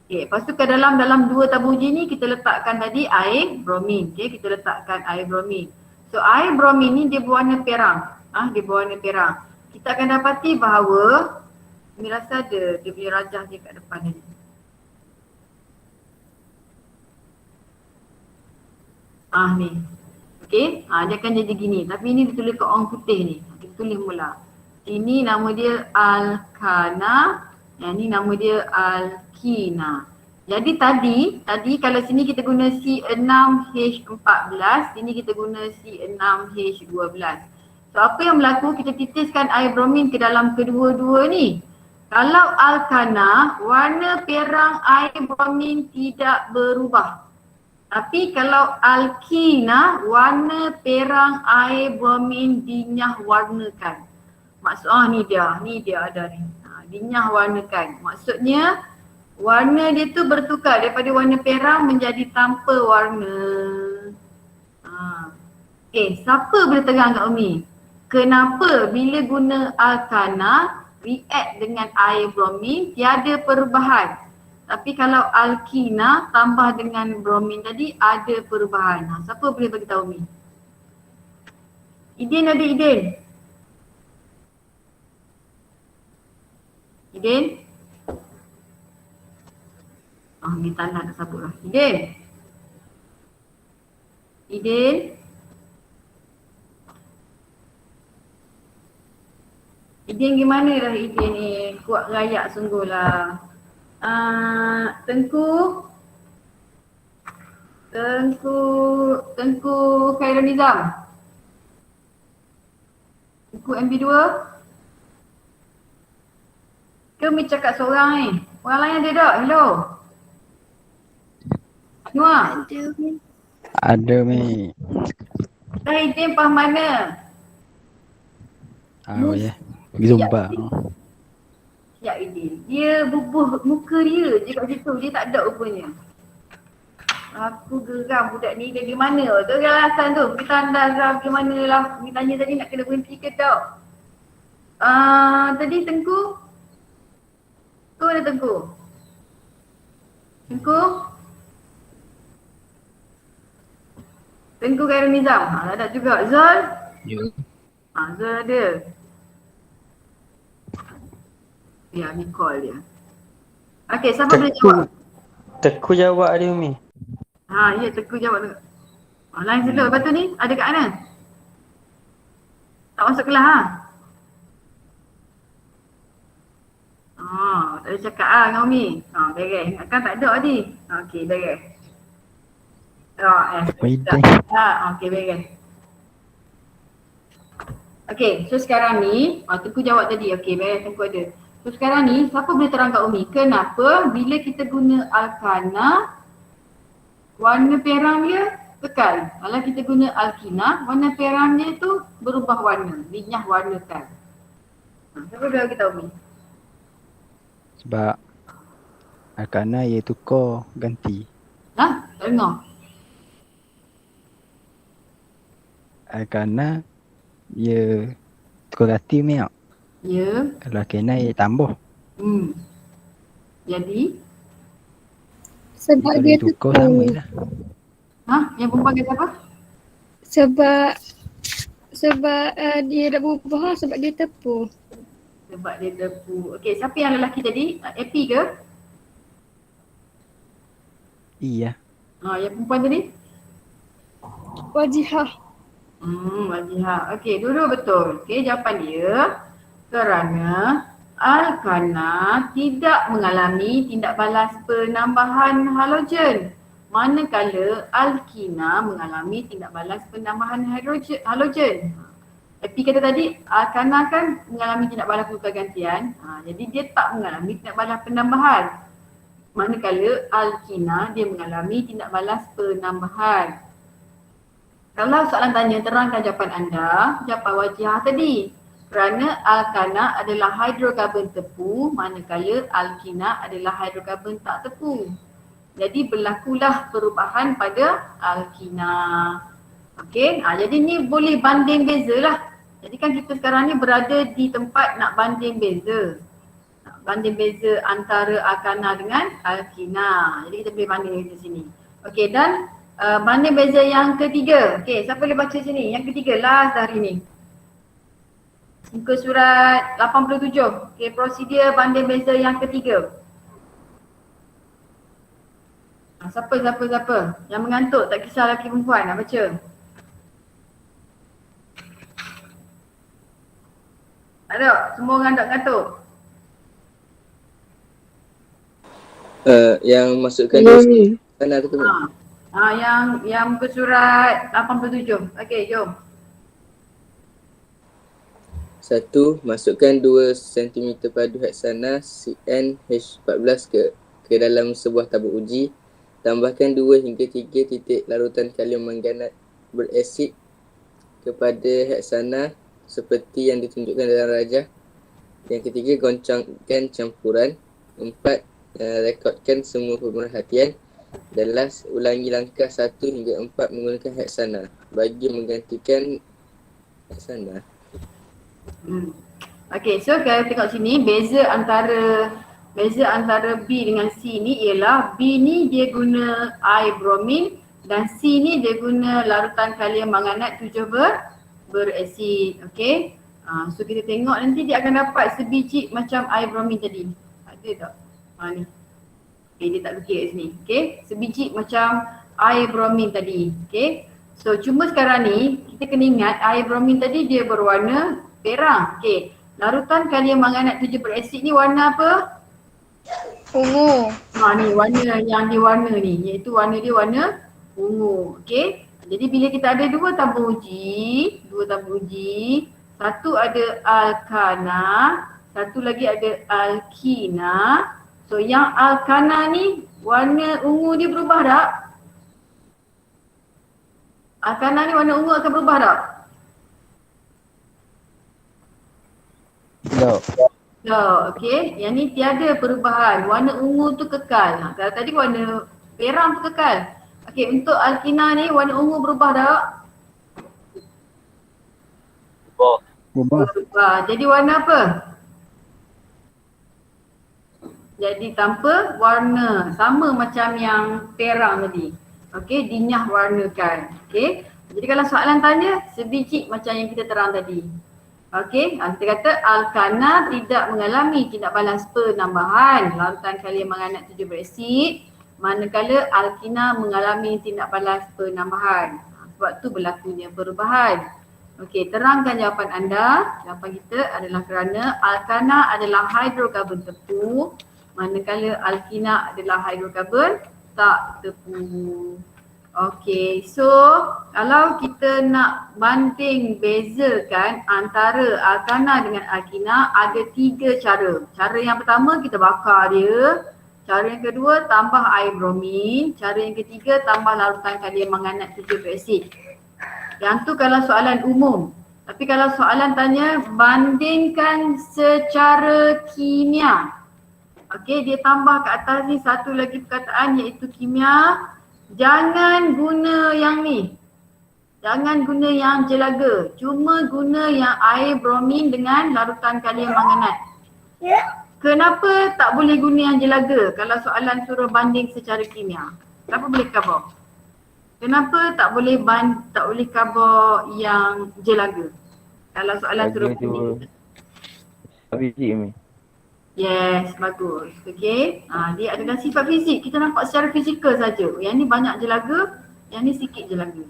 Okey, lepas tu ke dalam dua tabung uji ni kita letakkan tadi air bromin. Okey, kita letakkan air bromin. So air bromin ni dia berwarna perang. Dia berwarna perang. Kita akan dapati bahawa ni rasa ada dia punya rajah dia kat depan ni. Ni. Okey, dia akan jadi gini. Tapi ini ditulis kat orang putih ni. Kita tulis mula. Ini nama dia alkana, yang ni nama dia alkina. Jadi tadi kalau sini kita guna C6H14, sini kita guna C6H12. So apa yang berlaku, kita titiskan air bromin ke dalam kedua-dua ni. Kalau alkana, warna perang air bromin tidak berubah. Tapi kalau alkina, warna perang air bromin dinyah warnakan. Maksud ni dia ada ni. Dinyah warnakan. Maksudnya warna dia tu bertukar daripada warna perang menjadi tanpa warna. Siapa boleh terang kat Umi? Kenapa bila guna alkana react dengan air bromin tiada perubahan? Tapi kalau alkina tambah dengan bromin tadi ada perubahan. Siapa boleh bagi tahu Umi? Idin ada Idin? Idin? Ni tak nak sabut lah. Idin? Idin gimana dah Idin ni? Kuat rayak sungguh lah. Tengku Khairul Nizam. Tengku MB2. Ke Mi cakap seorang ni? Orang lain ada tak? Hello? Noah? Ada Mi. Dah Idin faham mana? Ya. Pergi Zumba. Siap Idin. Dia bubuh muka dia je kat situ. Dia tak ada rupanya. Aku geram budak ni dari mana tu alasan tu. Kita anda dari mana lah. Ni tanya tadi nak kena berhenti ke tak? Tadi Tengku? Tu ada Tengku? Tengku Khairul Nizam. Ada juga. Zul? Ya. Zul ada. Ya, ni call dia. Okey, siapa boleh jawab? Teku jawab dia Mi. Ya, Tengku jawab tu. Lain sila. Lepas tu ni, ada kat mana? Tak masuk kelas tak ada cakap dengan Umi. Beres. Kan tak ada tadi. Okey, beres. Okey, beres. Okey, so sekarang ni, Tengku jawab tadi. Okey, beres Tengku ada. So sekarang ni, siapa boleh terang kat Umi? Kenapa bila kita guna Alkana, warna perang dia kekal. Kalau kita guna Alkina, warna perang dia tu berubah warna, dinyah warnakan. Siapa boleh kita Umi? Sebab Alkana ia tukar ganti. Tak dengar. Alkana ia tukar ganti Mi tak? Ya. Kalau Alkana ia tambah. Jadi? Sebab Kalau dia tukar tepu. sama lah. Yang perempuan kata apa? Sebab dia dah berubah sebab dia tepu. Sebab dia tepu. Okey, siapa yang lelaki tadi? Epi ke? Iya. Yang perempuan tadi? Wajihah. Wajihah. Okey, dulu betul. Okey, jawapan dia kerana Alkana tidak mengalami tindak balas penambahan halogen. Manakala Alkina mengalami tindak balas penambahan halogen. Epi kata tadi, Alkana kan mengalami tindak balas pergantian. Jadi dia tak mengalami tindak balas penambahan. Manakala Alkina dia mengalami tindak balas penambahan. Kalau soalan tanya, terangkan jawapan anda, jawapan Wajihah tadi. Kerana Alkana adalah hidrokarbon tepu, manakala Alkina adalah hidrokarbon tak tepu. Jadi berlakulah perubahan pada Alkina. Okey, jadi ni boleh banding beza lah. Jadi kan kita sekarang ni berada di tempat nak banding beza. Banding beza antara Alkana dengan Alkina. Jadi kita boleh banding beza sini. Okey, dan banding beza yang ketiga. Okey, siapa boleh baca sini? Yang ketiga, last hari ni. Muka surat 87. Okey, prosedur banding beza yang ketiga. Siapa? Yang mengantuk, tak kisah lelaki perempuan, nak baca. Ada? Semua orang tak ngantuk? Yang masukkan di sana tu ke? Yang muka surat 87. Okey, jom. 1. Masukkan 2 cm padu heksana CnH14 ke dalam sebuah tabung uji. Tambahkan 2 hingga 3 titik larutan kalium manganat berasid kepada heksana seperti yang ditunjukkan dalam rajah. Yang ketiga, goncangkan campuran. 4. Rekodkan semua pemerhatian. Dan last, ulangi langkah 1 hingga 4 menggunakan heksana bagi menggantikan heksana. Okey, so kalau tengok sini, beza antara B dengan C ni ialah B ni dia guna air bromin dan C ni dia guna larutan kalium manganat 7 berasid. Okey. So kita tengok nanti dia akan dapat sebiji macam air bromin tadi. Ada tak? Ni. Okey, dia tak lukis kat sini. Okey, sebiji macam air bromin tadi. Okey. So cuma sekarang ni kita kena ingat air bromin tadi dia berwarna perang. Okey. Larutan kalium manganat 7 berasid ni warna apa? Ungu. Ni warna yang diwarna ni, iaitu warna dia warna ungu. Okey. Jadi bila kita ada dua tabung uji, satu ada alkana, satu lagi ada alkina. So yang alkana ni warna ungu dia berubah tak? Alkana ni warna ungu akan berubah tak? Tak. Okey. Yang ni tiada perubahan. Warna ungu tu kekal. Kalau tadi warna perang tu kekal. Okey, untuk alkina ni warna ungu berubah tak? Berubah. Jadi warna apa? Jadi tanpa warna. Sama macam yang perang tadi. Okey, dinyah warnakan. Okey. Jadi kalau soalan tanya, sebiji macam yang kita terang tadi. Okey, kita kata alkana tidak mengalami tindak balas penambahan larutan kalium manganat 7 berasid, manakala alkina mengalami tindak balas penambahan. Sebab tu berlakunya perubahan. Okey, terangkan jawapan anda. Jawapan kita adalah kerana alkana adalah hidrokarbon tepu, manakala alkina adalah hidrokarbon tak tepu. Okey, so kalau kita nak banding bezakan antara alkana dengan alkina, ada 3 cara. Cara yang pertama kita bakar dia. Cara yang kedua tambah air bromin. Cara yang ketiga tambah larutan kalium manganat 7 berasid. Yang tu kalau soalan umum. Tapi kalau soalan tanya bandingkan secara kimia. Okey, dia tambah ke atas ni satu lagi perkataan iaitu kimia. Jangan guna yang ni. Jangan guna yang jelaga. Cuma guna yang air bromin dengan larutan kalium manganat. Kenapa tak boleh guna yang jelaga kalau soalan suruh banding secara kimia? Kenapa boleh cover? Kenapa tak boleh cover yang jelaga? Kalau soalan suruh banding. Fizik ni. Yes, bagus. Okey. Dia adalah sifat fizik. Kita nampak secara fizikal saja. Yang ni banyak jelaga, yang ni sikit jelaga.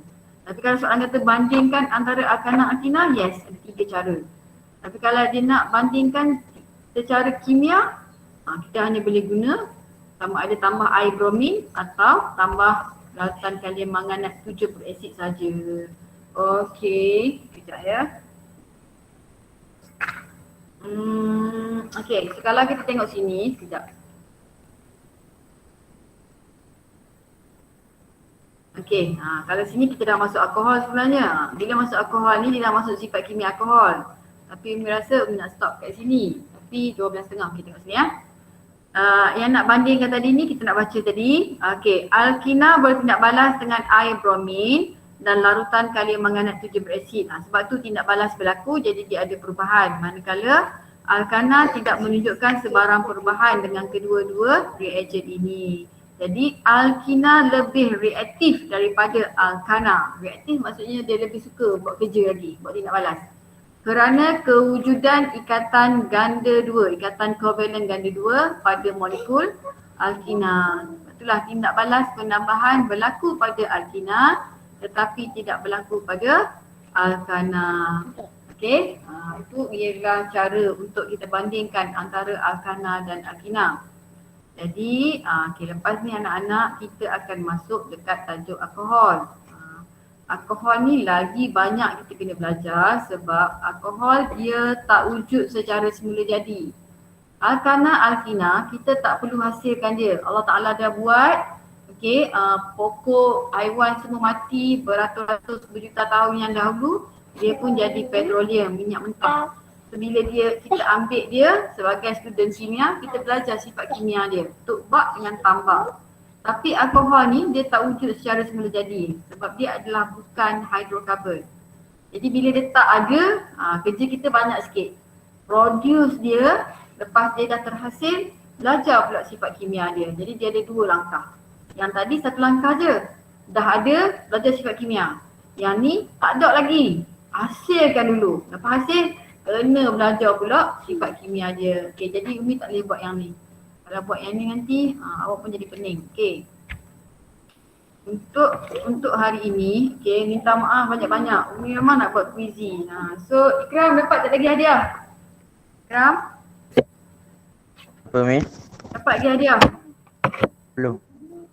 Tapi kalau soalan kata bandingkan antara alkana alkina, yes, ada 3 cara. Tapi kalau dia nak bandingkan secara kimia, kita hanya boleh guna ada tambah air bromin atau tambah larutan kalium manganat 7 berasid saja. Okey, sekejap ya. Okey, sekarang kita tengok sini sekejap. Okey, kalau sini kita dah masuk alkohol sebenarnya. Bila masuk alkohol ni dia dah masuk sifat kimia alkohol. Tapi Umi rasa Umi nak stop kat sini. Tapi 12.5 kita tengok sini ya. Yang nak bandingkan tadi ni kita nak baca tadi. Okey, alkina bertindak balas dengan air bromin dan larutan kalium manganat 7 berasid. Sebab tu tindak balas berlaku, jadi dia ada perubahan. Manakala alkana tidak menunjukkan sebarang perubahan dengan kedua-dua reagen ini. Jadi alkina lebih reaktif daripada alkana. Reaktif maksudnya dia lebih suka buat kerja lagi, buat tindak balas. Kerana kewujudan ikatan ganda 2, ikatan kovalent ganda 2 pada molekul alkina. Itulah tindak balas penambahan berlaku pada alkina tetapi tidak berlaku pada alkana. Okey, itu ialah cara untuk kita bandingkan antara alkana dan alkina. Jadi, lepas ni anak-anak kita akan masuk dekat tajuk alkohol. Alkohol ni lagi banyak kita kena belajar sebab alkohol dia tak wujud secara semula jadi. Alkana, alkina kita tak perlu hasilkan dia. Allah Ta'ala dah buat. Okey, pokok, haiwan semua mati beratus-ratus berjuta tahun yang dahulu, dia pun jadi petroleum, minyak mentah. So, bila kita ambil dia sebagai student kimia, kita belajar sifat kimia dia, untuk bak yang tambah. Tapi alkohol ni dia tak wujud secara semula jadi sebab dia adalah bukan hidrokarbon. Jadi bila dia tak ada, kerja kita banyak sikit. Produce dia, lepas dia dah terhasil, belajar pula sifat kimia dia. Jadi dia ada 2 langkah. Yang tadi 1 langkah je. Dah ada, belajar sifat kimia. Yang ni tak ada lagi. Hasilkan dulu. Lepas hasil, kena belajar pula sifat kimia dia. Okay, jadi Umi tak boleh buat yang ni. Kalau buat yang ni nanti, awak pun jadi pening. Okay. Untuk hari ini, okay, minta maaf banyak-banyak. Umi memang nak buat quizy. So, Ikram dapat tak lagi hadiah? Ikram, Apa Mi? dapat lagi hadiah? Belum.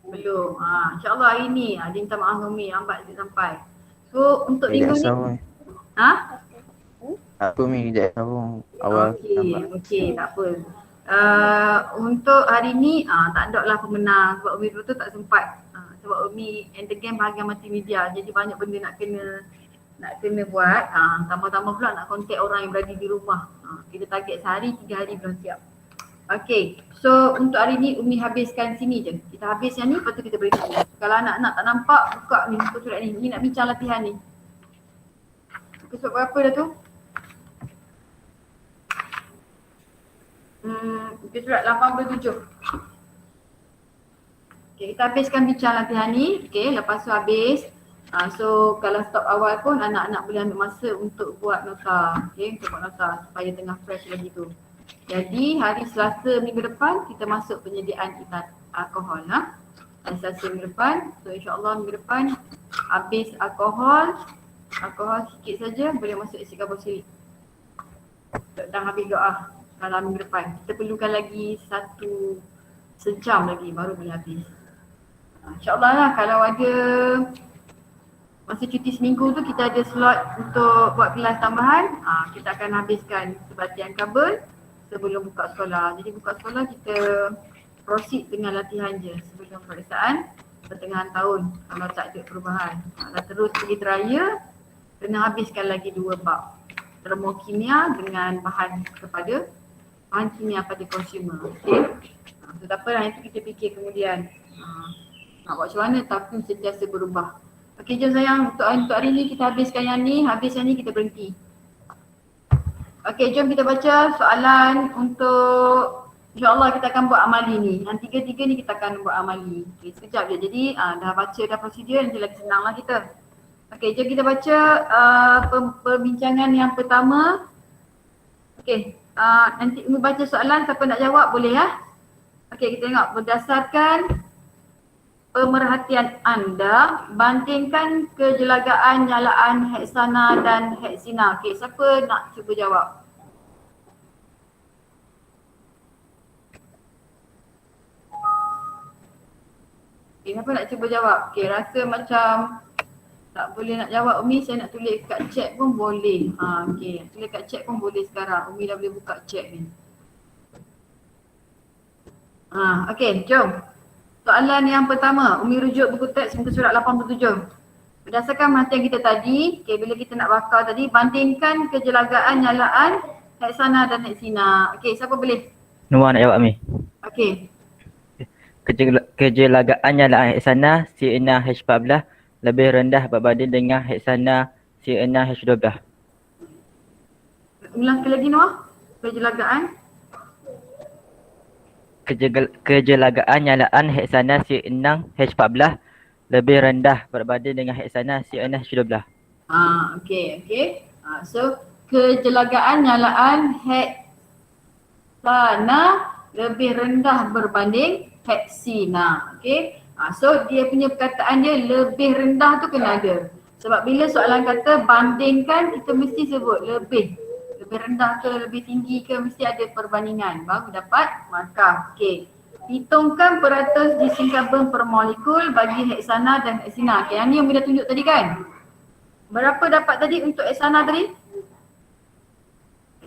Belum. InsyaAllah hari ni. Dia minta maaf dengan Umi, lambat dia sampai. So untuk minggu ni, Apa Mi? Kejap sambung. Awal Okey, tak apa. Untuk hari ni tak ada lah pemenang sebab Umi betul tak sempat. Sebab Umi and the game bahagian multimedia, jadi banyak benda nak kena buat. Tambah-tambah pula nak contact orang yang berada di rumah. Kita target sehari, 3 hari belum siap. Okey, so untuk hari ni Umi habiskan sini je. Kita habis yang ni, lepas tu kita berhenti. Kalau anak-anak tak nampak, buka ni muka surat ni. Ni nak bincang latihan ni. Muka surat berapa dah tu? Muka surat 87. Okay, kita habiskan bincang latihan ni. Okay, lepas tu habis. So kalau stop awal pun anak-anak boleh ambil masa untuk buat nota. Okay, untuk buat nota supaya tengah fresh lagi tu. Jadi hari Selasa minggu depan kita masuk penyediaan alkohol. Hari Selasa minggu depan. So insyaAllah minggu depan habis alkohol sikit saja boleh masuk isi karboksilik. Dah habis doa dalam minggu depan. Kita perlukan lagi sejam lagi baru boleh habis. InsyaAllah lah kalau ada masa cuti seminggu tu kita ada slot untuk buat kelas tambahan. Kita akan habiskan sebatian kabel sebelum buka sekolah. Jadi buka sekolah kita proceed dengan latihan je sebelum peperiksaan pertengahan tahun kalau tak ada perubahan. Dah terus pergi teraya, kena habiskan lagi 2 bab. Termokimia dengan bahan kimia pada konsumer. Okay. So tak apalah, itu kita fikir kemudian. Nak buat macam mana, takvim sentiasa berubah. Okey, jom sayang, untuk hari ni kita habiskan yang ni, habis yang ni kita berhenti. Okey, jom kita baca soalan untuk insyaAllah kita akan buat amali ni. Yang 3 ni kita akan buat amali. Okey, sekejap je. Jadi dah baca dah prosedur, nanti lagi senang lah kita. Okey, jom kita baca perbincangan yang pertama. Okey, nanti Umi baca soalan, siapa nak jawab boleh ya. Okey, kita tengok berdasarkan pemerhatian anda, bandingkan kejelagaan nyalaan heksana dan heksina. Okey, siapa nak cuba jawab? Okey, siapa nak cuba jawab? Okey, rasa macam tak boleh nak jawab Umi, saya nak tulis kat chat pun boleh. Okey, tulis kat chat pun boleh sekarang. Umi dah boleh buka chat ni. Okey, jom. Soalan yang pertama, Umi rujuk buku teks muka surat 87. Berdasarkan perhatian kita tadi, bila kita nak bakar tadi, bandingkan kejelagaan nyalaan heksana dan heksina. Okey, siapa boleh? Noah nak jawab Mi. Okey. Kejelagaan nyalaan heksana C6H14 lebih rendah berbanding dengan heksana C6H12. Ulang lagi Noah. Kejelagaan nyalaan heksana C6H14 lebih rendah berbanding dengan heksana C6H12. Okey. So kejelagaan nyalaan heksana lebih rendah berbanding heksina. Okey. So dia punya perkataan dia lebih rendah tu kena ada. Sebab bila soalan kata bandingkan, kita mesti sebut lebih rendah ke lebih tinggi ke, mesti ada perbandingan baru dapat markah. Okey. Hitungkan peratus jisim karbon per molekul bagi heksana dan heksina. Okey, yang ni yang dah tunjuk tadi kan? Berapa dapat tadi untuk heksana tadi?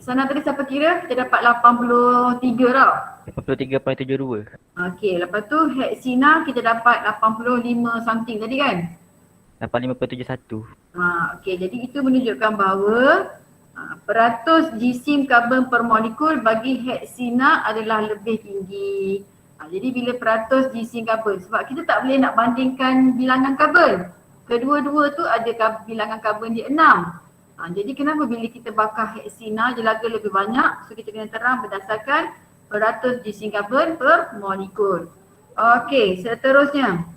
Heksana tadi siapa kira? Kita dapat 83 tau. 83.72. Okey, lepas tu heksina kita dapat 85 something tadi kan? 85.71. Okey, jadi itu menunjukkan bahawa peratus jisim karbon per molekul bagi heksina adalah lebih tinggi. Jadi bila peratus jisim karbon, sebab kita tak boleh nak bandingkan bilangan karbon. Kedua-dua tu ada bilangan karbon dia 6. Jadi kenapa bila kita bakar heksina jelaga lebih banyak, so kita kena terang berdasarkan peratus jisim karbon per molekul. Okey, seterusnya.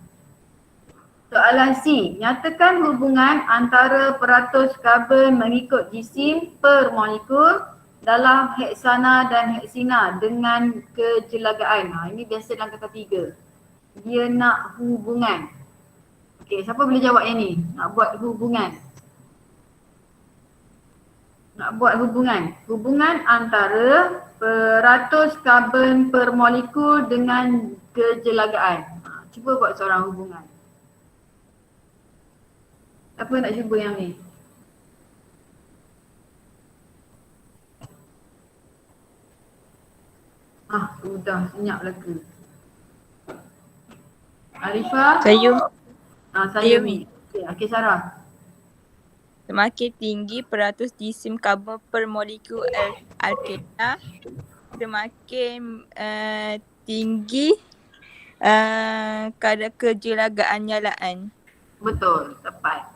Soalan C. Nyatakan hubungan antara peratus karbon mengikut jisim per molekul dalam heksana dan heksina dengan kejelagaan. Ini biasa dalam kata 3. Dia nak hubungan. Okey, siapa boleh jawab yang ni? Nak buat hubungan. Nak buat hubungan antara peratus karbon per molekul dengan kejelagaan. Cuba buat seorang hubungan. Siapa nak cuba yang ni? Sudah senyap belaka. Arifah? Saya Mi. Okey, Sarah. Semakin tinggi peratus jisim karbon per molekul alkena, semakin tinggi kadar kejelagaan nyalaan. Betul, tepat.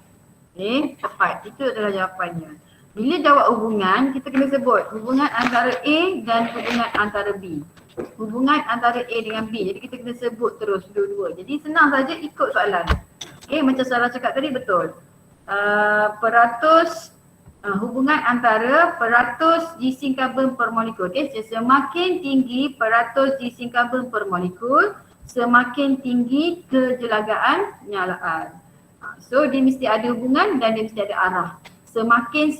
Tepat. Itu adalah jawapannya. Bila jawab hubungan, kita kena sebut hubungan antara A dan hubungan antara B. Hubungan antara A dengan B. Jadi kita kena sebut terus dua-dua. Jadi senang saja ikut soalan. Macam Sarah cakap tadi betul. Hubungan antara peratus jisim karbon per molekul. Semakin tinggi peratus jisim karbon per molekul, semakin tinggi kejelagaan nyalaan. So dia mesti ada hubungan dan dia mesti ada arah. Semakin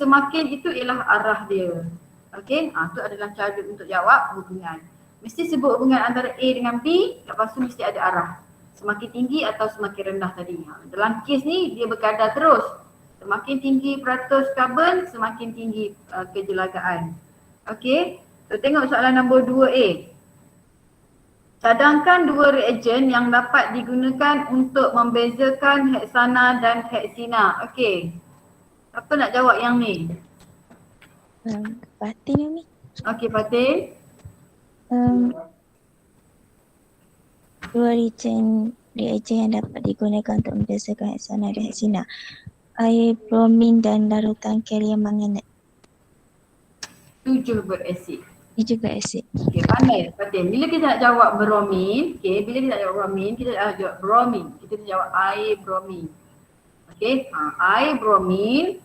itu ialah arah dia. Okey, itu adalah cara untuk jawab hubungan. Mesti sebut hubungan antara A dengan B, lepas tu mesti ada arah. Semakin tinggi atau semakin rendah tadi. Dalam kes ni dia berkadar terus. Semakin tinggi peratus karbon, semakin tinggi kejelagaan. Okey, so tengok soalan nombor 2A. Cadangkan dua reagen yang dapat digunakan untuk membezakan heksana dan heksina. Okey. Apa nak jawab yang ni? Fatin Umi. Okey, Fatin. Dua reagen yang dapat digunakan untuk membezakan heksana dan heksina. Air bromin dan larutan kalium manganat. 7 berasid. Okey, pandai Fatin. Bila kita nak jawab bromin, bila kita nak jawab bromin, kita nak jawab bromin. Kita nak jawab air bromin. Okey, air bromin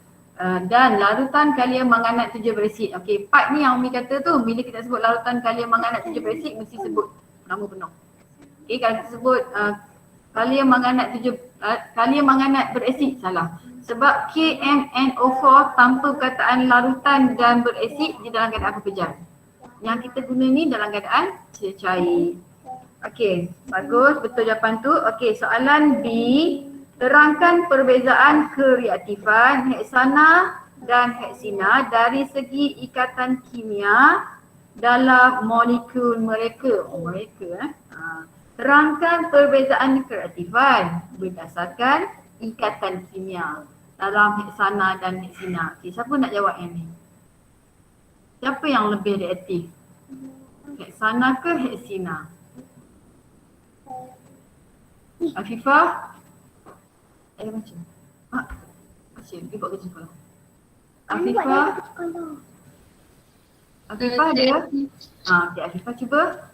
dan larutan kalium manganat 7 berasid. Okey, part ni yang Umi kata tu, bila kita sebut larutan kalium manganat 7 berasid mesti sebut nama penuh. Okey, kalau kita sebut kalium manganat berasid salah. Sebab KMNO4 tanpa perkataan larutan dan berasid di dalam keadaan pekerjaan. Yang kita guna ni dalam keadaan cair. Okey, bagus, betul jawapan tu. Okey, soalan B. Terangkan perbezaan kereaktifan heksana dan heksina dari segi ikatan kimia dalam molekul mereka. Terangkan perbezaan kereaktifan berdasarkan ikatan kimia dalam heksana dan heksina. Okey, siapa nak jawab yang ni? Siapa yang lebih reaktif? Heksana ke heksina? Afifah? Macam. Macam dia buat kerja sekolah. Afifah dia? Okey, Afifah cuba.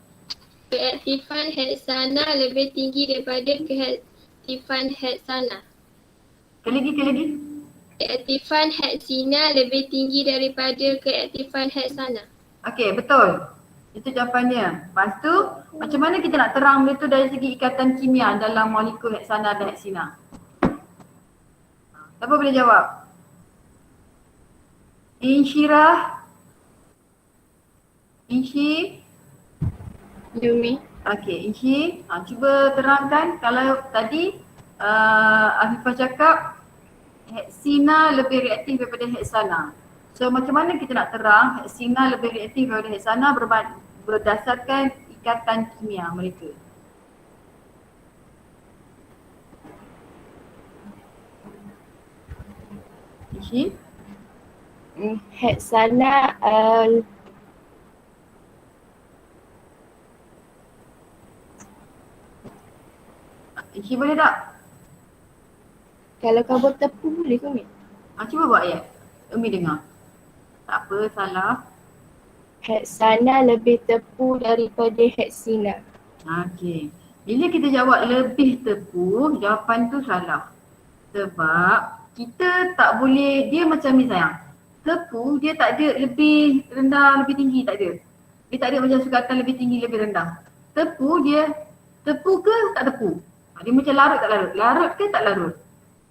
Keaktifan heksana lebih tinggi daripada keaktifan heksana. Sekali lagi. Keaktifan heksina lebih tinggi daripada keaktifan heksana. Okey, betul. Itu jawapannya. Lepas tu, macam mana kita nak terang benda tu dari segi ikatan kimia dalam molekul heksana dan heksina? Siapa boleh jawab? Insyirah? Yumi. Okey, Insyi. Cuba terangkan kalau tadi Afifah cakap heksina lebih reaktif daripada heksana. So macam mana kita nak terang heksina lebih reaktif daripada heksana berdasarkan ikatan kimia mereka? Insyi? Heksana Insyi boleh tak? kalau karbon tepu boleh ke Umi? Cuba buat ayat. Umi dengar. Tak apa, salah. Heksana lebih tepu daripada heksina. Okey. Bila kita jawab lebih tepu, jawapan tu salah. Sebab kita tak boleh, dia macam ni sayang. Tepu dia tak ada lebih rendah, lebih tinggi, tak ada. Dia tak ada macam sukatan lebih tinggi, lebih rendah. Tepu dia, tepu ke tak tepu? Dia macam larut tak larut? Larut ke tak larut?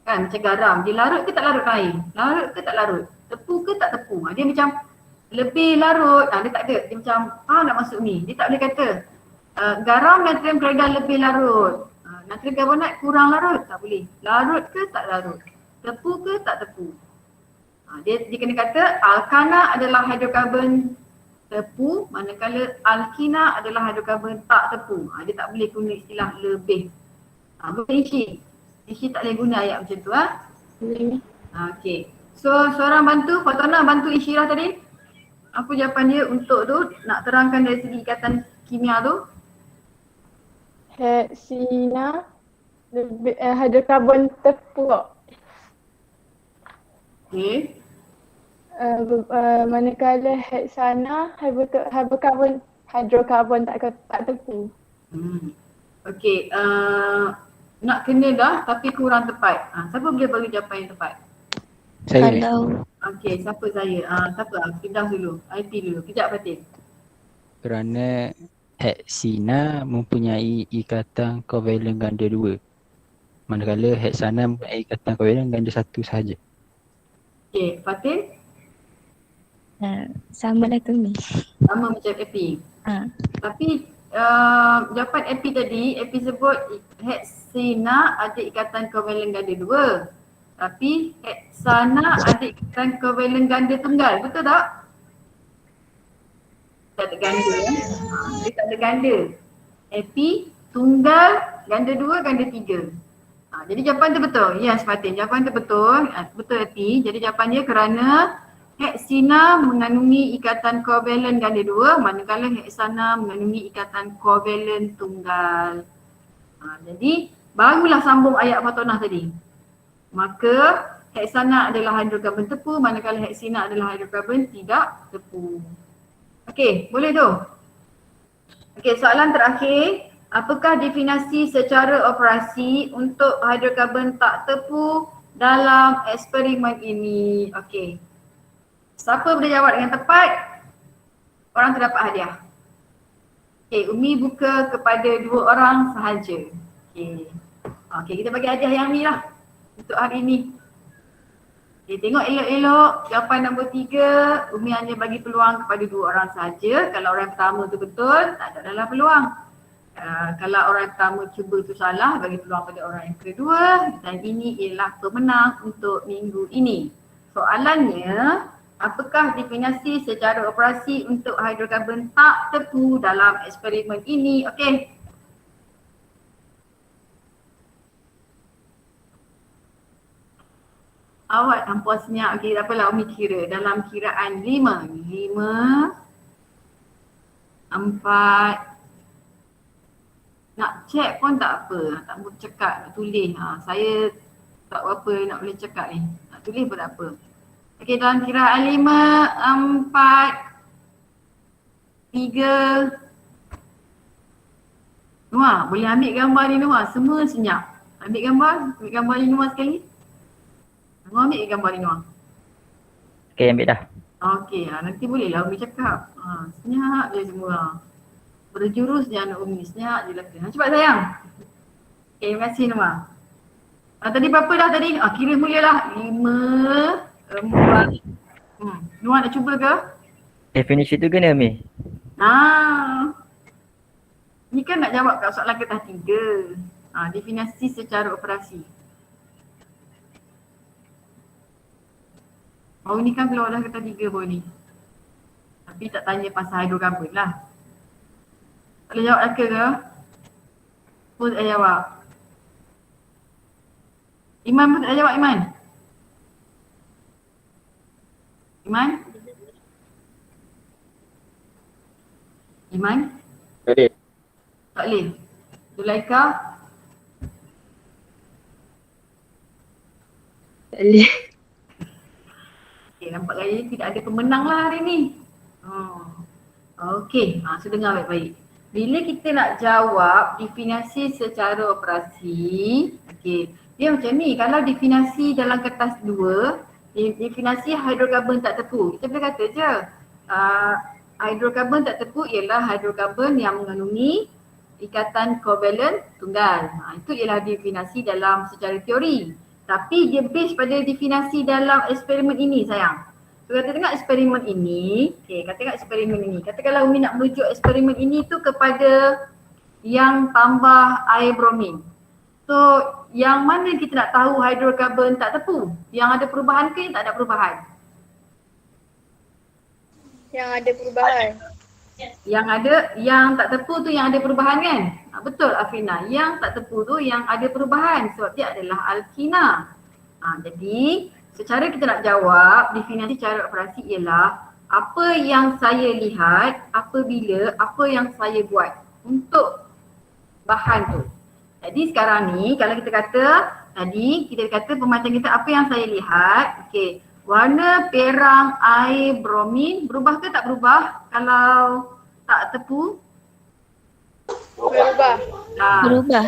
Kan macam garam, dia larut ke tak larut air? Larut ke tak larut? Tepu ke tak tepu? Dia macam lebih larut, dia tak ada. Dia macam, nak masuk ni. Dia tak boleh kata garam natrium klorid lebih larut. Natrium karbonat kurang larut, tak boleh. Larut ke tak larut? Tepu ke tak tepu? Dia kena kata alkana adalah hidrokarbon tepu, manakala alkina adalah hidrokarbon tak tepu. Dia tak boleh guna istilah lebih. Boleh isi. Isi tak boleh guna ayat macam tu. Boleh. Okay. So seorang bantu, Fatona bantu Isyirah tadi. Apa jawapan dia untuk tu, nak terangkan dari segi ikatan kimia tu? Heksina lebih hidrokarbon tepu. Okay. Manakala heksana hidrokarbon tak tepu. Okay. Nak kena dah tapi kurang tepat. Siapa boleh bagi jawapan yang tepat? Saya ni. Okay, siapa saya? Siapa? Kedah dulu. IP dulu. Kejap Fatin. Kerana heksina mempunyai ikatan kovalen ganda 2. Manakala heksana mempunyai ikatan kovalen ganda 1 sahaja. Okay, Fatin? Sama lah tu ni. Sama macam Epi. Tapi jawapan Epi tadi, Epi sebut heksina ada ikatan kovalen ganda 2. Tapi heksana ada ikatan kovalen ganda tunggal, betul tak? Tak ada ganda dia tak ada ganda. Epi, tunggal, ganda 2, ganda 3. Jadi jawapan tu betul. Yes Fatin, jawapan tu betul. Betul Epi. Jadi jawapan dia kerana heksina mengandungi ikatan kovalen ganda 2, manakala heksana mengandungi ikatan kovalen tunggal. Jadi barulah sambung ayat Fatonah tadi. Maka heksana adalah hidrokarbon tepu, manakala heksina adalah hidrokarbon tidak tepu. Okey, boleh tu? Okey, soalan terakhir. Apakah definisi secara operasi untuk hidrokarbon tak tepu dalam eksperimen ini? Okey. Siapa boleh jawab dengan tepat, orang tu dapat hadiah. Okey, Umi buka kepada 2 orang sahaja. Okey. Okey, kita bagi hadiah yang ni lah untuk hari ni. Okay, tengok elok-elok jawapan nombor 3, Umi hanya bagi peluang kepada 2 orang saja. Kalau orang pertama tu betul, tak ada dalam peluang. Kalau orang pertama cuba tu salah, bagi peluang pada orang yang kedua. Dan ini ialah pemenang untuk minggu ini. Soalannya, apakah definisi secara operasi untuk hidrokarbon tak tepu dalam eksperimen ini? Okey. Awak hampa senyap. Okey, tak apalah Umi kira. Dalam kiraan 5, 4. Nak check pun tak apa. Tak boleh cakap, nak tulis. Saya tak apa nak boleh cakap ni. Nak tulis pun tak apa. Okey, dalam kiraan 5, 4, 3. Noah, boleh ambil gambar ni Noah. Semua senyap. Ambil gambar ni Noah sekali. Noah ambil gambar ni Noah. Okay, ambil dah. Okey, nanti bolehlah Umi cakap. Senyap je semua. Berjurus je anak Umi, senyap je lah. Cepat sayang. Okay, terima kasih Noah. Tadi berapa dah tadi? Kira mulalah. 5, 4. Noah nak cuba ke? Definisi tu kena Umi? Ni kan nak jawab kat soalan kertas 3. Definisi secara operasi. Baru ni kan keluar dah kertas 3 baru ni. Tapi tak tanya pasal hidrokarbon lah. Tak boleh jawab ke? Pun tak jawab. Iman pun tak jawab Iman. Iman? Tak boleh. Zulaika? Tak boleh. Okay, nampak gaya tidak ada pemenang lah hari ni. Okey, so dengar baik-baik. Bila kita nak jawab definisi secara operasi, okey, dia macam ni. Kalau definisi dalam kertas 2, definisi hidrokarbon tak tepu. Kita boleh kata je, hidrokarbon tak tepu ialah hidrokarbon yang mengandungi ikatan kovalen tunggal. Itu ialah definisi dalam secara teori. Tapi dia base pada definisi dalam eksperimen ini sayang. Kata tengok eksperimen ini, kata tengok eksperimen ini. Katakanlah Umi nak merujuk eksperimen ini tu kepada yang tambah air bromin. So, yang mana kita nak tahu hidrokarbon tak tepu? Yang ada perubahan ke yang tak ada perubahan? Yang ada perubahan. Yang tak tepu tu yang ada perubahan kan? Betul Afrina, yang tak tepu tu yang ada perubahan sebab dia adalah alkina. Jadi secara kita nak jawab definisi cara operasi ialah apa yang saya lihat apabila apa yang saya buat untuk bahan tu. Jadi sekarang ni kalau kita kata tadi kita kata pemacam kita apa yang saya lihat, okey, warna perang air bromin berubah ke tak berubah kalau tak tepu? Berubah. Berubah.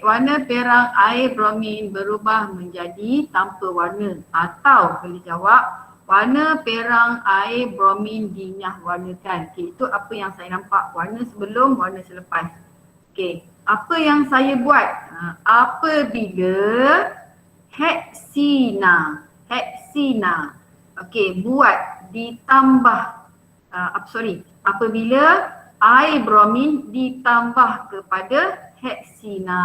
Warna perang air bromin berubah menjadi tanpa warna atau boleh jawab warna perang air bromin dinyah warnakan. Okey, itu apa yang saya nampak, warna sebelum, warna selepas. Okey, apa yang saya buat apabila heksina, okey, buat ditambah apabila air bromin ditambah kepada heksina.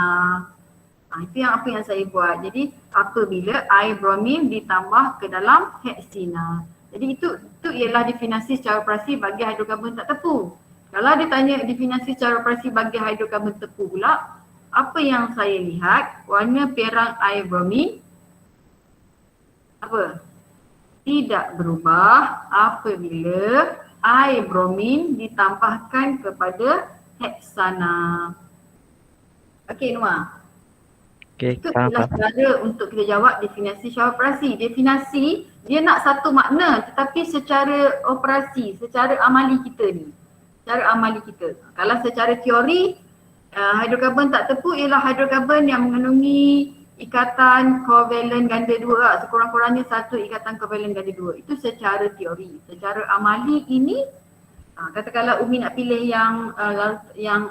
Itu yang apa yang saya buat. Jadi apabila air bromin ditambah ke dalam heksina. Jadi itu ialah definisi secara operasi bagi hidrokarbon tak tepu. Kalau dia tanya definisi secara operasi bagi hidrokarbon tepu pula, apa yang saya lihat, warna perang air bromin apa? Tidak berubah apabila air bromin ditambahkan kepada heksana. Okey Noah. Okey, Itu adalah cara untuk kita jawab definisi secara operasi. Definisi dia nak satu makna tetapi secara operasi, secara amali kita ni. Secara amali kita. Kalau secara teori, hidrokarbon tak tepu ialah hidrokarbon yang mengandungi ikatan kovalen ganda 2 lah. Sekurang-kurangnya satu ikatan kovalen ganda 2. Itu secara teori. Secara amali ini, katakanlah Umi nak pilih yang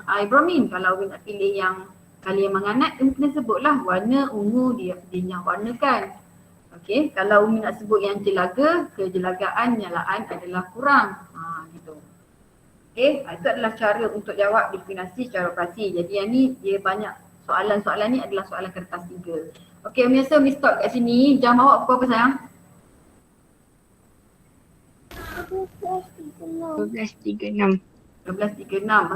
air bromin. Kalau Umi nak pilih yang kalium manganat, Umi kena sebutlah warna ungu dia warnakan. Okey, kalau Umi nak sebut yang jelaga, kejelagaan nyalaan adalah kurang. Gitu. Okey, itu adalah cara untuk jawab definisi secara operasi. Jadi yang ni dia banyak soalan-soalan ni adalah soalan kertas 3. Okey, Umi rasa Umi stop kat sini. Jam awak pukul apa sayang? 12.36. 12.36.